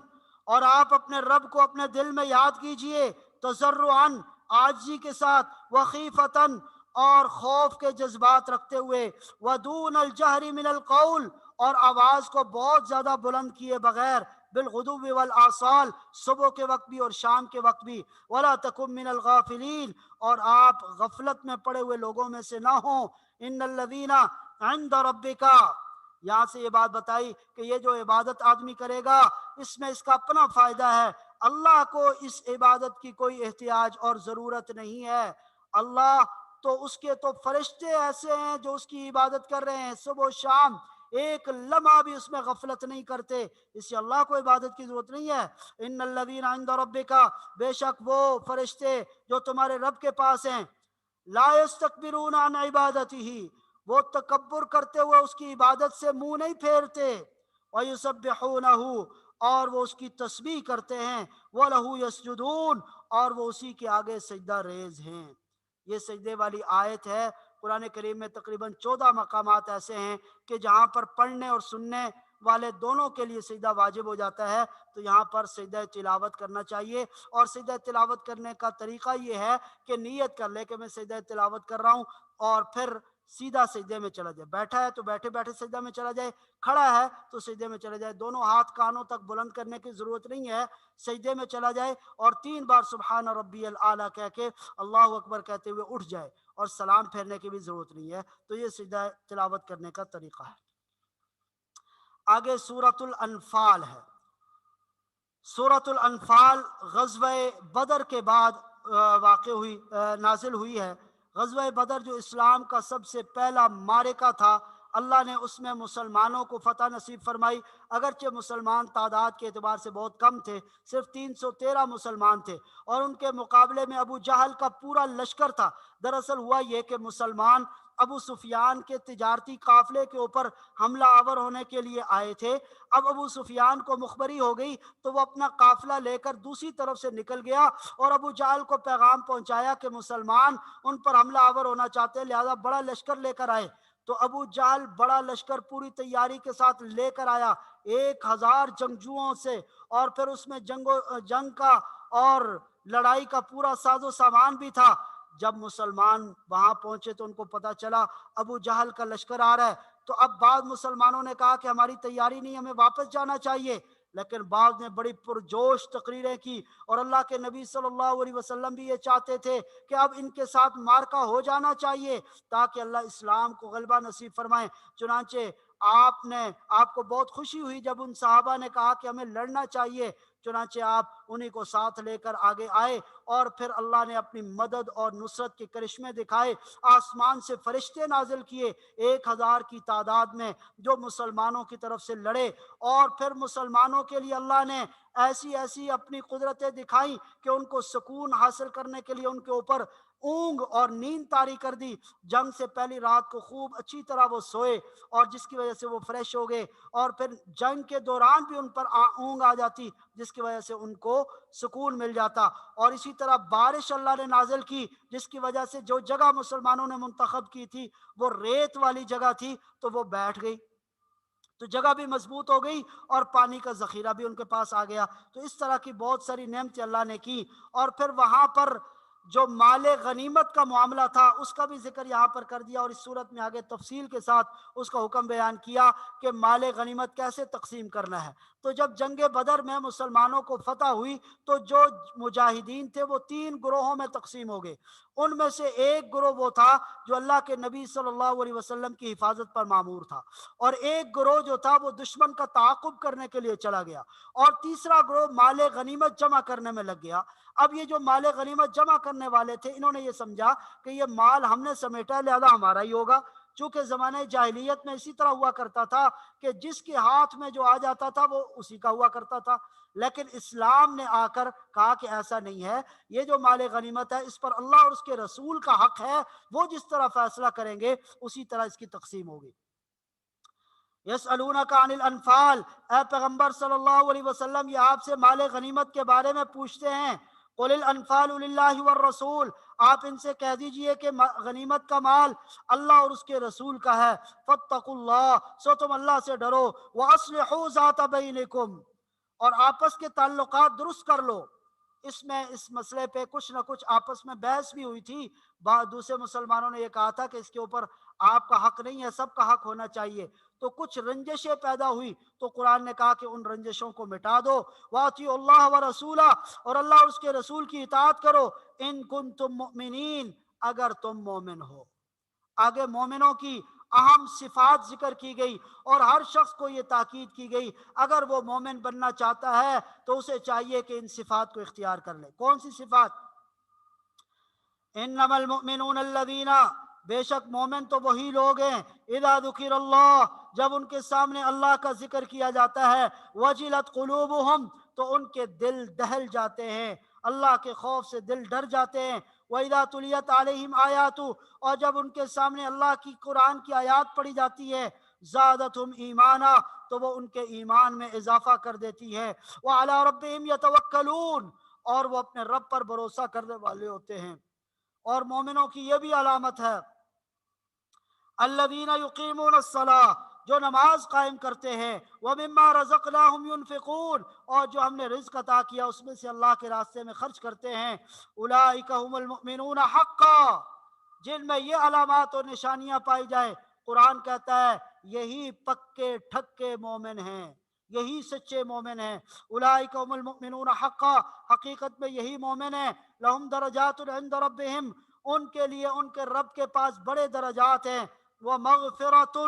اور آپ اپنے رب کو اپنے دل میں یاد کیجئے، تضرعاً، عاجزی کے ساتھ، وخیفتاً، اور خوف کے جذبات رکھتے ہوئے، ودون الجہر من القول، اور آواز کو بہت زیادہ بلند کیے بغیر، بالغدو والآصال، صبح کے وقت بھی اور شام کے وقت بھی، ولا تکن من الغافلین، اور آپ غفلت میں پڑے ہوئے لوگوں میں سے نہ ہوں۔ ان الذین عند ربک، یہاں سے یہ بات بتائی کہ یہ جو عبادت آدمی کرے گا اس میں اس کا اپنا فائدہ ہے، اللہ کو اس عبادت کی کوئی احتیاج اور ضرورت نہیں ہے۔ اللہ تو اس کے تو فرشتے ایسے ہیں جو اس کی عبادت کر رہے ہیں صبح و شام، ایک لمحہ بھی اس میں غفلت نہیں کرتے، اس سے اللہ کو عبادت کی ضرورت نہیں ہے۔ ان الذین عند ربک، بے شک وہ فرشتے جو تمہارے رب کے پاس ہیں، لا یستکبرون عن عبادتہ، وہ تکبر کرتے ہوئے اس کی عبادت سے منہ نہیں پھیرتے، وَيُسَبِّحُونَهُ، اور وہ اس کی تسبیح کرتے ہیں، وَلَهُ يَسْجُدُونَ، اور وہ اسی کے آگے سجدہ ریز ہیں۔ یہ سجدے والی آیت ہے۔ قرآن کریم میں تقریباً 14 مقامات ایسے ہیں کہ جہاں پر پڑھنے اور سننے والے دونوں کے لیے سجدہ واجب ہو جاتا ہے، تو یہاں پر سجدہ تلاوت کرنا چاہیے، اور سجدہ تلاوت کرنے کا طریقہ یہ ہے کہ نیت کر لے کہ میں سجدہ تلاوت کر رہا ہوں، اور پھر سیدھا سجدے میں چلا جائے، بیٹھا ہے تو بیٹھے بیٹھے سجدہ میں چلا جائے، کھڑا ہے تو سجدے میں چلا جائے، دونوں ہاتھ کانوں تک بلند کرنے کی ضرورت نہیں ہے، سجدے میں چلا جائے اور 3 بار سبحان ربی الاعلیٰ کہہ کے اللہ اکبر کہتے ہوئے اٹھ جائے، اور سلام پھیرنے کی بھی ضرورت نہیں ہے۔ تو یہ سجدہ تلاوت کرنے کا طریقہ ہے۔ آگے سورۃ الانفال ہے۔ سورۃ الانفال غزوہ بدر کے بعد واقع ہوئی، نازل ہوئی ہے۔ غزوہ بدر جو اسلام کا سب سے پہلا معرکہ تھا، اللہ نے اس میں مسلمانوں کو فتح نصیب فرمائی، اگرچہ مسلمان تعداد کے اعتبار سے بہت کم تھے، صرف 313 مسلمان تھے، اور ان کے مقابلے میں ابو جہل کا پورا لشکر تھا۔ دراصل ہوا یہ کہ مسلمان ابو سفیان کے تجارتی قافلے کے اوپر حملہ آور ہونے کے لیے آئے تھے۔ اب ابو سفیان کو مخبری ہو گئی تو وہ اپنا قافلہ لے کر دوسری طرف سے نکل گیا اور ابو جہل کو پیغام پہنچایا کہ مسلمان ان پر حملہ آور ہونا چاہتے ہیں، لہذا بڑا لشکر لے کر آئے۔ تو ابو جہل بڑا لشکر پوری تیاری کے ساتھ لے کر آیا، 1000 جنگجوؤں سے، اور پھر اس میں جنگ کا اور لڑائی کا پورا ساز و سامان بھی تھا۔ جب مسلمان وہاں پہنچے تو ان کو پتا چلا ابو جہل کا لشکر آ رہا ہے، تو اب بعض مسلمانوں نے کہا کہ ہماری تیاری نہیں، ہمیں واپس جانا چاہیے، لیکن بعض نے بڑی پرجوش تقریریں کی، اور اللہ کے نبی صلی اللہ علیہ وسلم بھی یہ چاہتے تھے کہ اب ان کے ساتھ مارکا ہو جانا چاہیے تاکہ اللہ اسلام کو غلبہ نصیب فرمائے۔ چنانچہ آپ کو بہت خوشی ہوئی جب ان صحابہ نے کہا کہ ہمیں لڑنا چاہیے، چنانچہ آپ انہی کو ساتھ لے کر آگے آئے، اور پھر اللہ نے اپنی مدد اور نصرت کے کرشمے دکھائے، آسمان سے فرشتے نازل کیے 1000 کی تعداد میں جو مسلمانوں کی طرف سے لڑے، اور پھر مسلمانوں کے لیے اللہ نے ایسی اپنی قدرتیں دکھائیں کہ ان کو سکون حاصل کرنے کے لیے ان کے اوپر اونگ اور نیند طاری کر دی۔ جنگ سے پہلی رات کو خوب اچھی طرح وہ سوئے، اور جس کی وجہ سے وہ فریش ہو گئے، اور پھر جنگ کے دوران بھی ان پر اونگ آ جاتی جس کی وجہ سے ان کو سکون مل جاتا، اور اسی طرح بارش اللہ نے نازل کی جس کی وجہ سے جو جگہ مسلمانوں نے منتخب کی تھی وہ ریت والی جگہ تھی تو وہ بیٹھ گئی، تو جگہ بھی مضبوط ہو گئی اور پانی کا ذخیرہ بھی ان کے پاس آ گیا۔ تو اس طرح کی بہت ساری نعمتیں اللہ نے کی، اور پھر وہاں پر جو مال غنیمت کا معاملہ تھا اس کا بھی ذکر یہاں پر کر دیا، اور اس صورت میں آگے تفصیل کے ساتھ اس کا حکم بیان کیا کہ مال غنیمت کیسے تقسیم کرنا ہے۔ تو جب جنگ بدر میں مسلمانوں کو فتح ہوئی تو جو مجاہدین تھے وہ 3 گروہوں میں تقسیم ہو گئے۔ ان میں سے ایک گروہ وہ تھا جو اللہ کے نبی صلی اللہ علیہ وسلم کی حفاظت پر مامور تھا، اور ایک گروہ جو تھا وہ دشمن کا تعاقب کرنے کے لیے چلا گیا، اور تیسرا گروہ مال غنیمت جمع کرنے میں لگ گیا۔ اب یہ جو مال غنیمت جمع کرنے والے تھے انہوں نے یہ سمجھا کہ یہ مال ہم نے سمیٹا ہے لہذا ہمارا ہی ہوگا، چونکہ زمانہ جاہلیت میں اسی طرح ہوا کرتا تھا کہ جس کے ہاتھ میں جو آ جاتا تھا وہ اسی کا ہوا کرتا تھا۔ لیکن اسلام نے آ کر کہا کہ ایسا نہیں ہے، یہ جو مال غنیمت ہے اس پر اللہ اور اس کے رسول کا حق ہے، وہ جس طرح فیصلہ کریں گے اسی طرح اس کی تقسیم ہوگی۔ یسألونک عن الانفال، اے پیغمبر صلی اللہ علیہ وسلم یہ آپ سے مال غنیمت کے بارے میں پوچھتے ہیں۔ قل الانفال للہ والرسول، آپ ان سے کہہ دیجئے کہ غنیمت کا مال اللہ اور اس کے رسول کا ہے۔ فاتقوا اللہ، سو تم اللہ سے ڈرو، واصلحوا ذات بینکم، اور آپس کے تعلقات درست کر لو۔ اس مسئلے پہ کچھ نہ کچھ آپس میں بحث بھی ہوئی تھی، دوسرے مسلمانوں نے یہ کہا تھا کہ اس کے اوپر آپ کا حق نہیں ہے، سب کا حق ہونا چاہیے، تو کچھ رنجشیں پیدا ہوئی تو قرآن نے کہا کہ ان رنجشوں کو مٹا دو، وَأَطِيعُوا اللَّهَ وَرَسُولَهُ، اور اللہ اور اس کے رسول کی اطاعت کرو، ان کنتم مؤمنین، اگر تم مومن ہو۔ آگے مومنوں کی اہم صفات ذکر کی گئی اور ہر شخص کو یہ تاکید کی گئی اگر وہ مومن بننا چاہتا ہے تو اسے چاہیے کہ ان صفات کو اختیار کر لے۔ کون سی صفات؟ انما المؤمنون الذین، بے شک مومن تو وہی لوگ ہیں، اذا ذکر اللہ، جب ان کے سامنے اللہ کا ذکر کیا جاتا ہے، وجلت قلوبہم، تو ان کے دل دہل جاتے ہیں، اللہ کے خوف سے دل ڈر جاتے ہیں، وَإِذَا تُلِيَتْ عَلَيْهِمْ آيَاتُ، اور جب ان کے سامنے اللہ کی قرآن کی آیات پڑھی جاتی ہے، زادتہم ایمانا، تو وہ ان کے ایمان میں اضافہ کر دیتی ہے، وَعَلَىٰ رَبِّهِمْ يَتَوَكَّلُونَ، اور وہ اپنے رب پر بھروسہ کرنے والے ہوتے ہیں۔ اور مومنوں کی یہ بھی علامت ہے، الذین یقیمون الصلاۃ، جو نماز قائم کرتے ہیں، ومما رزقناہم ينفقون، اور جو ہم نے رزق عطا کیا اس میں سے اللہ کے راستے میں خرچ کرتے ہیں، اولئک هم المؤمنون حقا، جن میں یہ علامات اور نشانیاں پائی جائیں، قرآن کہتا ہے یہی پکے ٹھکے مومن ہیں، یہی سچے مومن ہیں۔ اولئک هم المؤمنون حقا، حقیقت میں یہی مومن ہیں، لہم درجات عند ربہم، ان کے لیے ان کے رب کے پاس بڑے درجات ہیں، ومغفرۃ،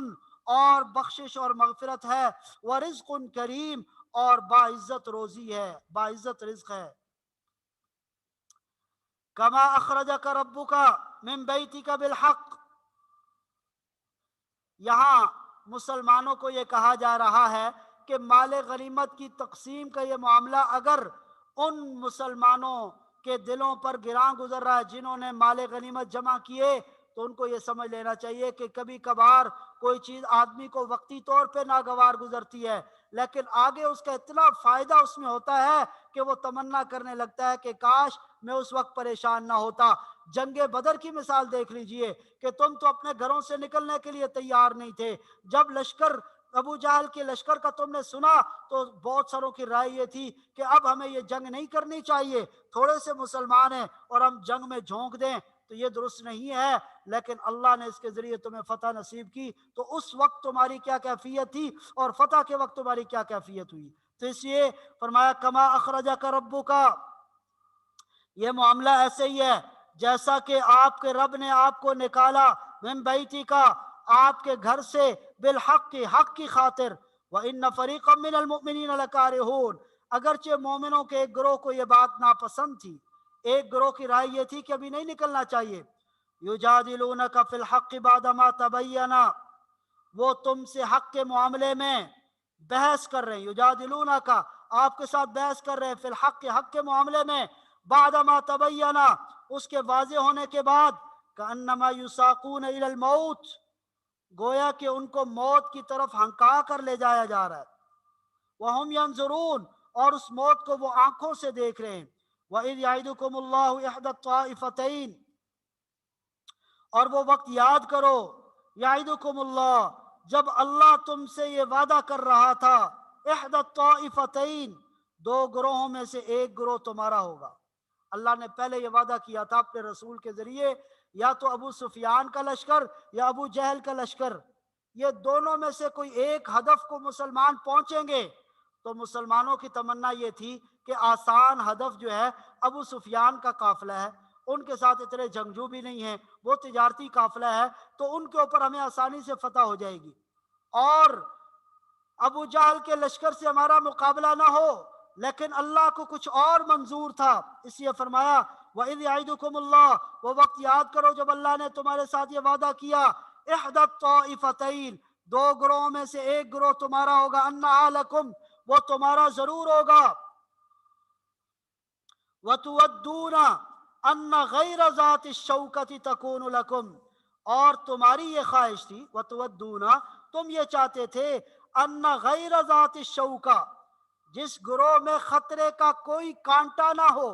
اور بخشش اور مغفرت ہے، ورزق کریم، اور باعزت روزی ہے، باعزت رزق ہے۔ کما اخرجک ربک من بیتک بالحق، یہاں مسلمانوں کو یہ کہا جا رہا ہے کہ مال غنیمت کی تقسیم کا یہ معاملہ اگر ان مسلمانوں کے دلوں پر گراں گزر رہا ہے جنہوں نے مال غنیمت جمع کیے، تو ان کو یہ سمجھ لینا چاہیے کہ کبھی کبھار کوئی چیز آدمی کو وقتی طور پہ ناگوار گزرتی ہے، لیکن آگے اس کا اتنا فائدہ اس میں ہوتا ہے کہ وہ تمنا کرنے لگتا ہے کہ کاش میں اس وقت پریشان نہ ہوتا۔ جنگ بدر کی مثال دیکھ لیجئے کہ تم تو اپنے گھروں سے نکلنے کے لیے تیار نہیں تھے، جب لشکر ابو جہل کے لشکر کا تم نے سنا تو بہت ساروں کی رائے یہ تھی کہ اب ہمیں یہ جنگ نہیں کرنی چاہیے، تھوڑے سے مسلمان ہیں اور ہم جنگ میں جھونک دیں تو یہ درست نہیں ہے، لیکن اللہ نے اس کے ذریعے تمہیں فتح نصیب کی، تو اس وقت تمہاری کیا کیفیت تھی اور فتح کے وقت تمہاری کیا کیفیت ہوئی۔ تو اس لیے فرمایا کما اخرجک ربک، یہ معاملہ ایسے ہی ہے جیسا کہ آپ کے رب نے آپ کو نکالا من بیتی کا، آپ کے گھر سے، بالحق کی، حق کی خاطر، وَإِنَّ فَرِيقًا مِّنَ الْمُؤْمِنِينَ لَكَارِهُونَ، اگرچہ مومنوں کے ایک گروہ کو یہ بات ناپسند تھی، ایک گروہ کی رائے یہ تھی کہ ابھی نہیں نکلنا چاہیے، يُجَادِلُونَكَ فِي الْحَقِّ بَعْدَمَا تَبَيَّنَ، وہ تم سے حق کے معاملے میں بحث کر رہے ہیں، یجادلونک، آپ کے ساتھ بحث کر رہے ہیں، فی الحق کے، حق کے معاملے میں، بعد ما تبین، اس کے واضح ہونے کے بعد، کانما یساقون الی الموت، گویا کہ ان کو موت کی طرف ہنکا کر لے جایا جا رہا ہے، وہم ینظرون، اور اس موت کو وہ آنکھوں سے دیکھ رہے ہیں، وَإِذْ يَعِدُكُمُ اللَّهُ إِحْدَى الطَّائِفَتَيْنِ، اور وہ وقت یاد کرو، یعدکم اللہ، جب اللہ تم سے یہ وعدہ کر رہا تھا، احد الطائفتین، دو گروہوں میں سے ایک گروہ تمہارا ہوگا۔ اللہ نے پہلے یہ وعدہ کیا تھا اپنے رسول کے ذریعے، یا تو ابو سفیان کا لشکر یا ابو جہل کا لشکر، یہ دونوں میں سے کوئی ایک ہدف کو مسلمان پہنچیں گے، تو مسلمانوں کی تمنا یہ تھی کہ آسان ہدف جو ہے ابو سفیان کا قافلہ ہے، ان کے ساتھ اتنے جنگجو بھی نہیں ہیں، وہ تجارتی قافلہ ہے، تو ان کے اوپر ہمیں آسانی سے فتح ہو جائے گی، اور ابو جہل کے لشکر سے ہمارا مقابلہ نہ ہو، لیکن اللہ کو کچھ اور منظور تھا، اس لیے فرمایا وَإِذْ يَعِدُكُمُ اللَّهُ، وہ وقت یاد کرو جب اللہ نے تمہارے ساتھ یہ وعدہ کیا، احد الطائفتین، دو گروہوں میں سے ایک گروہ تمہارا ہوگا، انہا لکم، وہ تمہارا ضرور ہوگا، وَتُوَدُّونَ أَنَّ غَيْرَ ذَاتِ الشَّوْكَةِ تَكُونُ لَكُمْ، اور تمہاری یہ خواہش تھی، وَتُوَدُّونَ، تم یہ چاہتے تھے، أَنَّ غَيْرَ ذَاتِ الشَّوْكَةِ، جس گروہ میں خطرے کا کوئی کانٹا نہ ہو،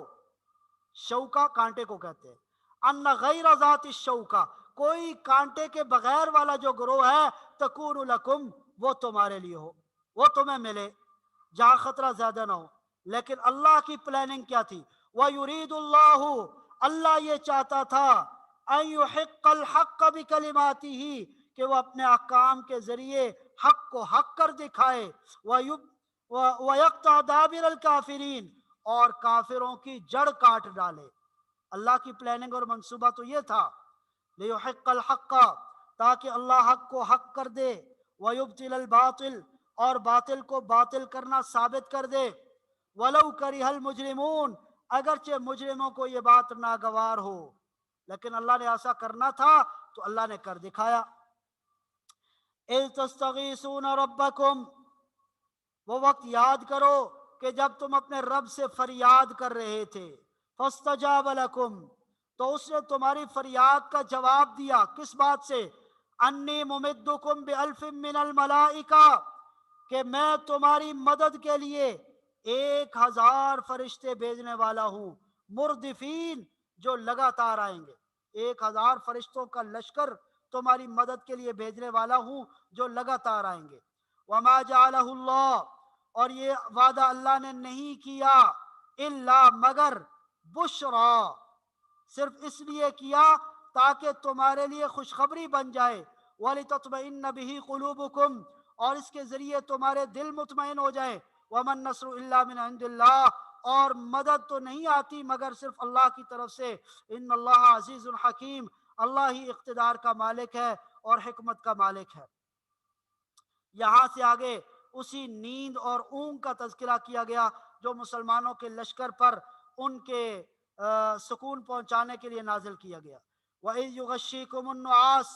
شوکا کانٹے کو کہتے ہیں، ان غیر ذات الشوکا، کوئی کانٹے کے بغیر والا جو گروہ ہے، تکون لکم، وہ تمہارے لیے ہو، وہ تمہیں ملے، جہاں خطرہ زیادہ نہ ہو، لیکن اللہ کی پلاننگ کیا تھی، وَيُرِيدُ اللَّهُ، اللہ یہ چاہتا تھا، أَن يُحِقَّ الْحَقَّ بِكَلِمَاتِهِ، کہ وہ اپنے احکام کے ذریعے حق کو حق کر دکھائے، وَيَقْطَعَ دَابِرَ الْكَافِرِينَ، اور کافروں کی جڑ کاٹ ڈالے۔ اللہ کی پلاننگ اور منصوبہ تو یہ تھا، لِيُحِقَّ الْحَقَّ، تاکہ اللہ حق کو حق کر دے، وَيُبْطِلَ الْبَاطِلَ، اور باطل کو باطل کرنا ثابت کر دے، وَلَوْ كَرِهَ الْمُجْرِمُونَ، اگرچہ مجرموں کو یہ بات ناگوار ہو، لیکن اللہ نے ایسا کرنا تھا تو اللہ نے کر دکھایا۔ اِذْ تَسْتَغِيثُونَ رَبَّكُمْ، وہ وقت یاد کرو کہ جب تم اپنے رب سے فریاد کر رہے تھے، فَاسْتَجَابَ لَكُمْ، تو اس نے تمہاری فریاد کا جواب دیا، کس بات سے، اَنِّي مُمِدُّكُمْ بِأَلْفٍ مِّنَ الْمَلَائِكَةِ، کہ میں تمہاری مدد کے لیے 1000 فرشتے بھیجنے والا ہوں، مردفین، جو لگاتار آئیں گے، 1000 فرشتوں کا لشکر تمہاری مدد کے لیے بھیجنے والا ہوں جو لگاتار آئیں گے۔ وَمَا جَعَلَهُ اللَّهُ، اور یہ وعدہ اللہ نے نہیں کیا، الا مگر، بشرا، صرف اس لیے کیا تاکہ تمہارے لیے خوشخبری بن جائے، وَلِتَطْمَئِنَّ بِهِ قُلُوبُكُمْ، اور اس کے ذریعے تمہارے دل مطمئن ہو جائے، وَمَا النَّصْرُ إِلَّا مِنْ عِنْدِ اللَّهِ، اور مدد تو نہیں آتی مگر صرف اللہ کی طرف سے، ان اللہ عزیز الحکیم، اللہ ہی اقتدار کا مالک ہے اور حکمت کا مالک ہے۔ یہاں سے آگے اسی نیند اور اونگ کا تذکرہ کیا گیا جو مسلمانوں کے لشکر پر ان کے سکون پہنچانے کے لیے نازل کیا گیا۔ وَإِذْ يُغَشِّيكُمُ النُّعَاسَ،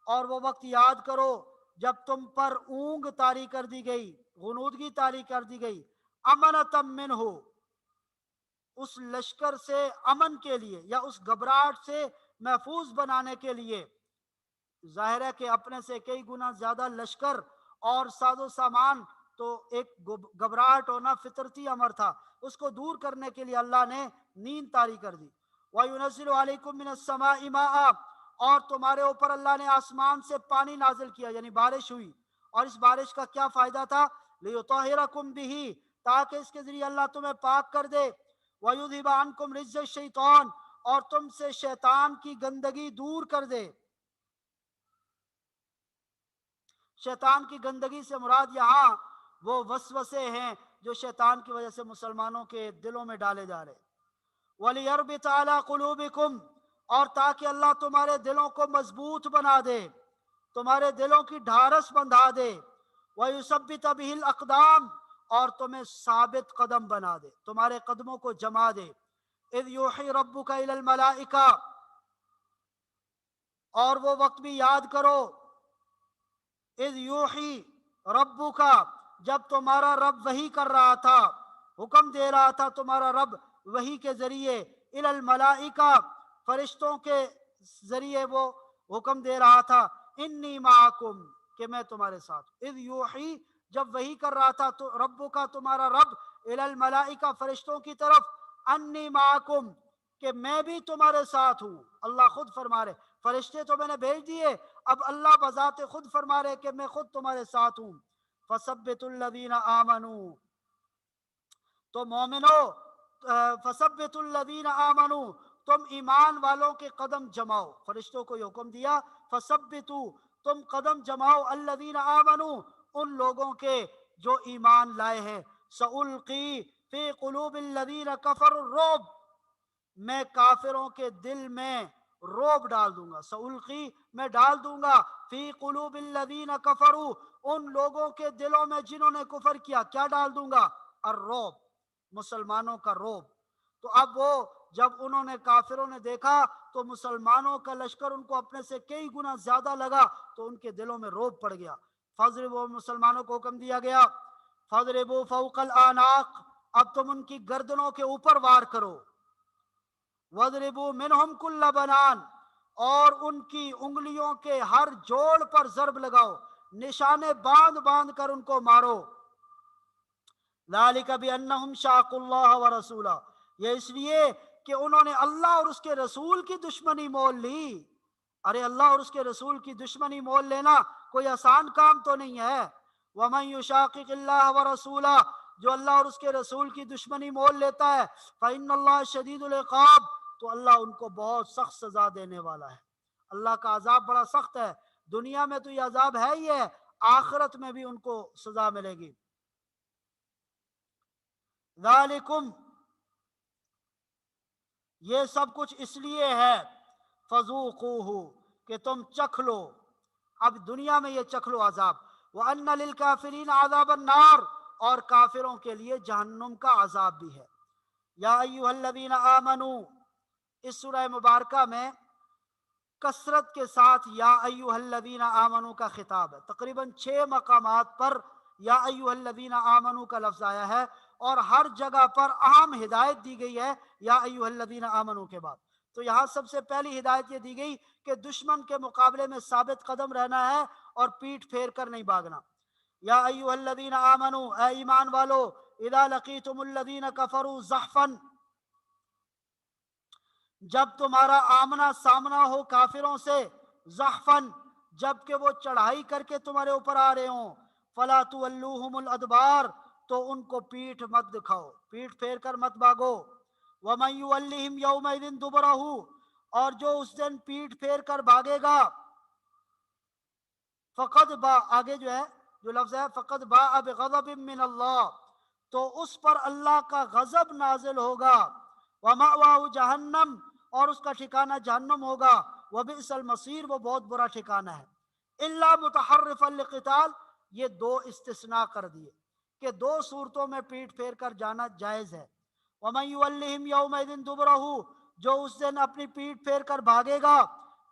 اور وہ وقت یاد کرو جب تم پر اونگ طاری کر دی گئی، غنودگی طاری کر دی گئی، امنتم من ہو، اس لشکر سے امن کے لیے یا اس گھبراہٹ سے محفوظ بنانے کے لیے۔ ظاہر ہے کہ اپنے سے کئی گنا زیادہ لشکر اور ساز و سامان، تو ایک گھبراہٹ ہونا فطرتی امر تھا، اس کو دور کرنے کے لیے اللہ نے نیند طاری کر دی۔ وَيُنَزِّلُ عَلَيْكُم مِّنَ السَّمَاءِ مَاءً، اور تمہارے اوپر اللہ نے آسمان سے پانی نازل کیا، یعنی بارش ہوئی، اور اس بارش کا کیا فائدہ تھا؟ لِيُطَهِّرَكُم بِهِ، تاکہ اس کے ذریعے اللہ تمہیں پاک کر دے، وَيُذْهِبَ عَنكُم رِجْزَ الشَّيْطَانِ، اور تم سے شیطان کی گندگی دور کر دے۔ شیطان کی گندگی سے مراد یہاں وہ وسوسے ہیں جو شیطان کی وجہ سے مسلمانوں کے دلوں میں ڈالے جا رہے۔ وَلِيَرْبِطَ عَلَىٰ قُلُوبِكُمْ، اور تاکہ اللہ تمہارے دلوں کو مضبوط بنا دے، تمہارے دلوں کی ڈھارس بندھا دے۔ وَيُثَبِّتَ بِهِ الْأَقْدَامَ، اور تمہیں ثابت قدم بنا دے، تمہارے قدموں کو جما دے۔ اِذْ يُوحِي رَبُّكَ إِلَى الْمَلَائِكَةِ، اور وہ وقت بھی یاد کرو، اِذْ یوحی ربک، جب تمہارا رب وحی کر رہا تھا، حکم دے رہا تھا تمہارا رب وحی کے ذریعے، الی الملائکہ، فرشتوں کے ذریعے وہ حکم دے رہا تھا، انی معکم، کہ میں تمہارے ساتھ۔ اذ یوحی، جب وحی کر رہا تھا تو ربک، تمہارا رب، الی الملائکہ، فرشتوں کی طرف، انی معکم، کہ میں بھی تمہارے ساتھ ہوں۔ اللہ خود فرما رہے، فرشتے تو میں نے بھیج دیے، اب اللہ بذات خود فرما رہے کہ میں خود تمہارے ساتھ ہوں۔ فَثَبِّتُوا الَّذِينَ آمَنُوا، تو مومنو، فَثَبِّتُوا الَّذِينَ آمَنُوا، تم ایمان والوں کے قدم جماؤ۔ فرشتوں کو یہ حکم دیا، فَثَبِّتُوا، تم قدم جماؤ، الَّذِينَ آمَنُوا، ان لوگوں کے جو ایمان لائے ہیں۔ سَأُلْقِي فِي قُلُوبِ الَّذِينَ كَفَرُوا الرُّعْبَ، میں کافروں کے دل میں روب ڈال دوں گا۔ سألقی، میں ڈال دوں گا، فی قلوب الذین کفروا، ان لوگوں کے دلوں میں جنہوں نے کفر کیا، کیا ڈال دوں گا؟ الروب، مسلمانوں کا روب۔ تو اب وہ جب انہوں نے، کافروں نے دیکھا تو مسلمانوں کا لشکر ان کو اپنے سے کئی گنا زیادہ لگا، تو ان کے دلوں میں روب پڑ گیا۔ فضربوا، مسلمانوں کو حکم دیا گیا، فضربوا فوق الاعناق، اب تم ان کی گردنوں کے اوپر وار کرو۔ وَضْرِبُوا مِنْهُمْ كُلَّ بَنَانٍ، اور ان کی انگلیوں کے ہر جوڑ پر ضرب لگاؤ، نشانے باندھ باندھ کر ان کو مارو۔ ذَلِكَ بِأَنَّهُمْ شَاقُوا اللَّهَ وَرَسُولَهُ، یہ اس لیے کہ انہوں نے اللہ اور اس کے رسول کی دشمنی مول لی۔ ارے اللہ اور اس کے رسول کی دشمنی مول لینا کوئی آسان کام تو نہیں ہے۔ وَمَن يُشَاقِقِ اللَّهَ وَرَسُولَهُ، جو اللہ اور اس کے رسول کی دشمنی مول لیتا ہے، فَإِنَّ اللَّهَ شَدِيدُ الْعِقَابِ، تو اللہ ان کو بہت سخت سزا دینے والا ہے۔ اللہ کا عذاب بڑا سخت ہے، دنیا میں تو یہ عذاب ہے ہی ہے، آخرت میں بھی ان کو سزا ملے گی۔ ذالکم، یہ سب کچھ اس لیے ہے، فذوقوہ، کہ تم چکھ لو، اب دنیا میں یہ چکھ لو عذاب۔ وَأَنَّ لِلْكَافِرِينَ عَذَابَ النَّارِ، اور کافروں کے لیے جہنم کا عذاب بھی ہے۔ یا ایھا الذین آمنوا، اس سورہ مبارکہ میں کثرت کے ساتھ یا ایھا الذین آمنوا کا خطاب ہے، تقریباً 6 مقامات پر یا ایھا الذین آمنوا کا لفظ آیا ہے، اور ہر جگہ پر اہم ہدایت دی گئی ہے یا ایھا الذین آمنوا کے بعد۔ تو یہاں سب سے پہلی ہدایت یہ دی گئی کہ دشمن کے مقابلے میں ثابت قدم رہنا ہے اور پیٹھ پھیر کر نہیں بھاگنا۔ یا ایھا الذین آمنوا، اے ایمان والو، اذا لقیتم الذین کفروا زحفا، جب تمہارا آمنا سامنا ہو کافروں سے، زحفاً، جب کہ وہ چڑھائی کر کے تمہارے اوپر آ رہے ہوں، فلا تولوہم الادبار، تو ان کو پیٹھ مت دکھاؤ، پیٹھ پھیر کر مت بھاگو۔ ومن یولہم یومئذ دبرہ، اور جو اس دن پیٹھ پھیر کر بھاگے گا، فقد با، آگے جو ہے جو لفظ ہے فقد باء بغضب من اللہ، تو اس پر اللہ کا غضب نازل ہوگا۔ ومأواہ جہنم، اور اس کا ٹھکانہ جہنم ہوگا۔ وبئس المصیر، وہ بہت برا ٹھکانہ ہے۔ الا متحرفا لقتال، یہ 2 استثناء کر دیے کہ 2 صورتوں میں پیٹھ پھیر کر جانا جائز ہے۔ ومن یولہم یومئذ دبرہ، جو اس دن اپنی پیٹھ پھیر کر بھاگے گا،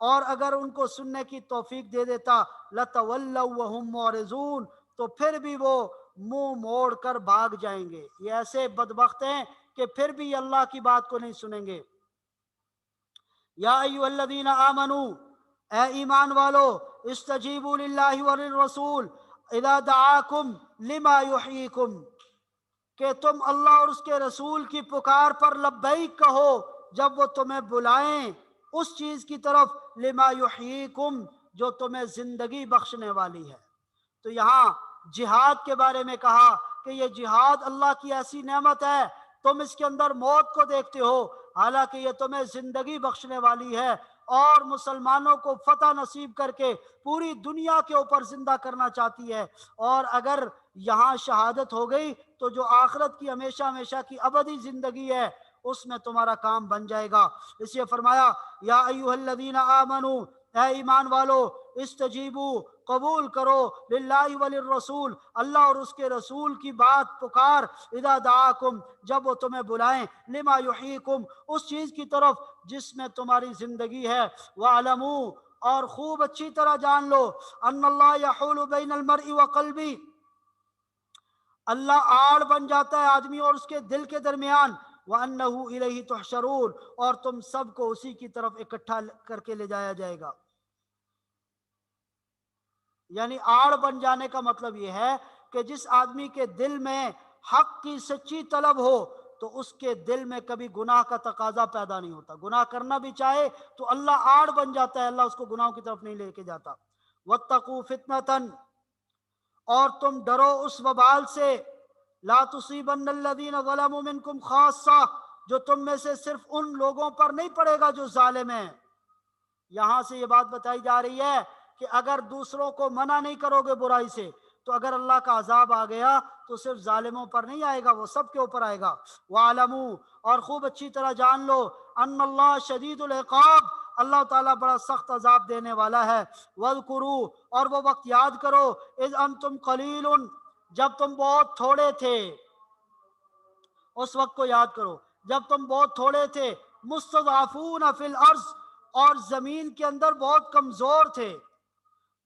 اور اگر ان کو سننے کی توفیق دے دیتا لَتَوَلَّوْا وَهُمْ مُعْرِضُونَ، تو پھر بھی وہ منہ موڑ کر بھاگ جائیں گے۔ یہ ایسے بدبخت ہیں کہ پھر بھی اللہ کی بات کو نہیں سنیں گے۔ یا ایھا الذین آمنو، اے ایمان والو، استجیبوا للہ وللرسول اذا دعاکم لما یحییکم، کہ تم اللہ اور اس کے رسول کی پکار پر لبیک کہو جب وہ تمہیں بلائیں اس چیز کی طرف لما یحییکم جو تمہیں زندگی بخشنے والی ہے۔ تو یہاں جہاد کے بارے میں کہا کہ یہ جہاد اللہ کی ایسی نعمت ہے، تم اس کے اندر موت کو دیکھتے ہو، حالانکہ یہ تمہیں زندگی بخشنے والی ہے اور مسلمانوں کو فتح نصیب کر کے پوری دنیا کے اوپر زندہ کرنا چاہتی ہے۔ اور اگر یہاں شہادت ہو گئی تو جو آخرت کی ہمیشہ ہمیشہ کی ابدی زندگی ہے اس میں تمہارا کام بن جائے گا۔ اس لیے فرمایا یا ایھا الذین آمنو، اے ایمان والو، استجیبو، قبول کرو، للہ وللرسول، اللہ اور اس کے رسول کی بات پکار، اذا دعاکم جب وہ تمہیں بلائیں، لما یحییکم اس چیز کی طرف جس میں تمہاری زندگی ہے، وَاعْلَمُوا اور خوب اچھی طرح جان لو، ان اللہ یحول بین المرء وقلبی، اللہ آڑ بن جاتا ہے آدمی اور اس کے دل کے درمیان، وَأَنَّهُ إِلَيْهِ تُحْشَرُونَ اور تم سب کو اسی کی طرف اکٹھا کر کے لے جایا جائے گا۔ یعنی آڑ بن جانے کا مطلب یہ ہے کہ جس آدمی کے دل میں حق کی سچی طلب ہو تو اس کے دل میں کبھی گناہ کا تقاضا پیدا نہیں ہوتا، گناہ کرنا بھی چاہے تو اللہ آڑ بن جاتا ہے، اللہ اس کو گناہوں کی طرف نہیں لے کے جاتا۔ وَاتَّقُوا فِتْنَةً اور تم ڈرو اس وبال سے، لا تصیبن الذین ظلموا منکم خاصہ جو تم میں سے صرف ان لوگوں پر نہیں پڑے گا جو ظالم ہیں۔ یہاں سے یہ بات بتائی جا رہی ہے کہ اگر دوسروں کو منع نہیں کرو گے برائی سے تو اگر اللہ کا عذاب آ گیا تو صرف ظالموں پر نہیں آئے گا، وہ سب کے اوپر آئے گا۔ وَاعْلَمُوا اور خوب اچھی طرح جان لو، ان اللہ شدید العقاب اللہ تعالیٰ بڑا سخت عذاب دینے والا ہے۔ وَاذْكُرُوا اور وہ وقت یاد کرو، اذ انتم قلیل جب تم بہت تھوڑے تھے، اس وقت کو یاد کرو جب تم بہت تھوڑے تھے، مستضعفون فی الارض اور زمین کے اندر بہت کمزور تھے،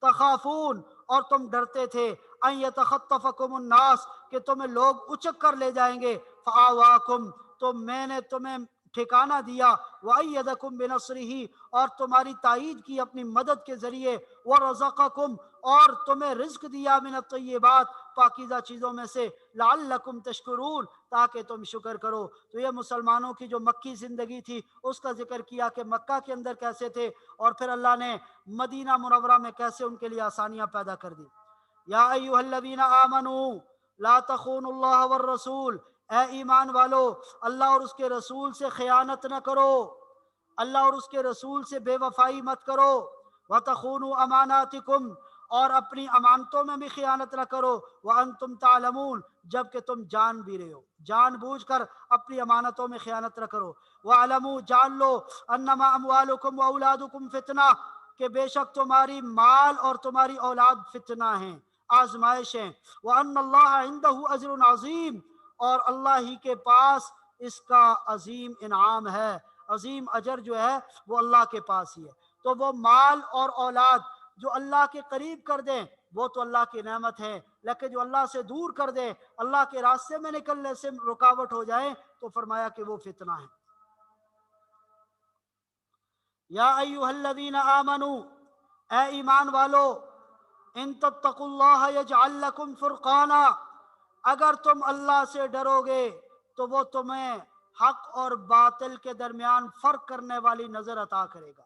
تخافون اور تم ڈرتے تھے، ان یتخطفکم الناس کہ تمہیں لوگ اچک کر لے جائیں گے، فآواکم تو میں نے تمہیں ٹھکانہ دیا، وَأَيَّدَكُمْ بِنَصْرِهِ اور تمہاری تائید کی اپنی مدد کے ذریعے، وَرَزَقَكُمْ اور تمہیں رزق دیا، من الطیبات پاکیزہ چیزوں میں سے، لعلکم تشکرون تاکہ تم شکر کرو۔ تو یہ مسلمانوں کی جو مکی زندگی تھی اس کا ذکر کیا کہ مکہ کے اندر کیسے تھے اور پھر اللہ نے مدینہ منورہ میں کیسے ان کے لیے آسانیاں پیدا کر دی۔ یا ایھا الذین آمنوا لا تخونوا اللہ والرسول، اے ایمان والو اللہ اور اس کے رسول سے خیانت نہ کرو، اللہ اور اس کے رسول سے بے وفائی مت کرو، وتخونوا اماناتکم اور اپنی امانتوں میں بھی خیانت نہ کرو، وانتم تعلمون جبکہ تم جان بھی رہے ہو، جان بوجھ کر اپنی امانتوں میں خیانت نہ کرو۔ وَاعْلَمُوا جان لو، انما اموالکم واولادکم فتنہ کہ بے شک تمہاری مال اور تمہاری اولاد فتنہ ہیں، آزمائش ہیں، وَأَنَّ اللَّهَ عِندَهُ أَجْرٌ عَظِيمٌ اور اللہ ہی کے پاس اس کا عظیم انعام ہے، عظیم اجر جو ہے وہ اللہ کے پاس ہی ہے۔ تو وہ مال اور اولاد جو اللہ کے قریب کر دیں وہ تو اللہ کی نعمت ہے، لیکن جو اللہ سے دور کر دیں، اللہ کے راستے میں نکلنے سے رکاوٹ ہو جائیں تو فرمایا کہ وہ فتنہ ہے۔ یا ایھا الذین آمنوا اے ایمان والو، ان تتقوا اللہ یجعل لکم فرقانا اگر تم اللہ سے ڈرو گے تو وہ تمہیں حق اور باطل کے درمیان فرق کرنے والی نظر عطا کرے گا۔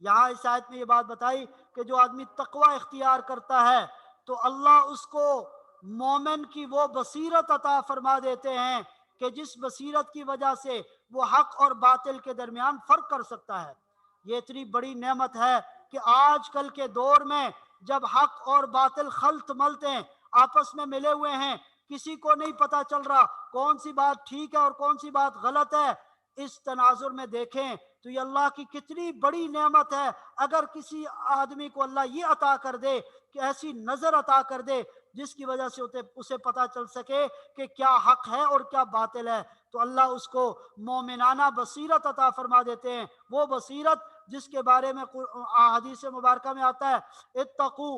یہاں اس آیت میں یہ بات بتائی کہ جو آدمی تقوی اختیار کرتا ہے تو اللہ اس کو مومن کی وہ بصیرت عطا فرما دیتے ہیں کہ جس بصیرت کی وجہ سے وہ حق اور باطل کے درمیان فرق کر سکتا ہے۔ یہ اتنی بڑی نعمت ہے کہ آج کل کے دور میں جب حق اور باطل خلط ملت ہیں، آپس میں ملے ہوئے ہیں، کسی کو نہیں پتا چل رہا کون سی بات ٹھیک ہے اور کون سی بات غلط ہے، اس تناظر میں دیکھیں تو یہ اللہ کی کتنی بڑی نعمت ہے۔ اگر کسی آدمی کو اللہ یہ عطا کر دے کہ ایسی نظر عطا کر دے جس کی وجہ سے اسے پتا چل سکے کہ کیا حق ہے اور کیا باطل ہے، تو اللہ اس کو مومنانہ بصیرت عطا فرما دیتے ہیں۔ وہ بصیرت جس کے بارے میں حدیث مبارکہ میں آتا ہے اتقو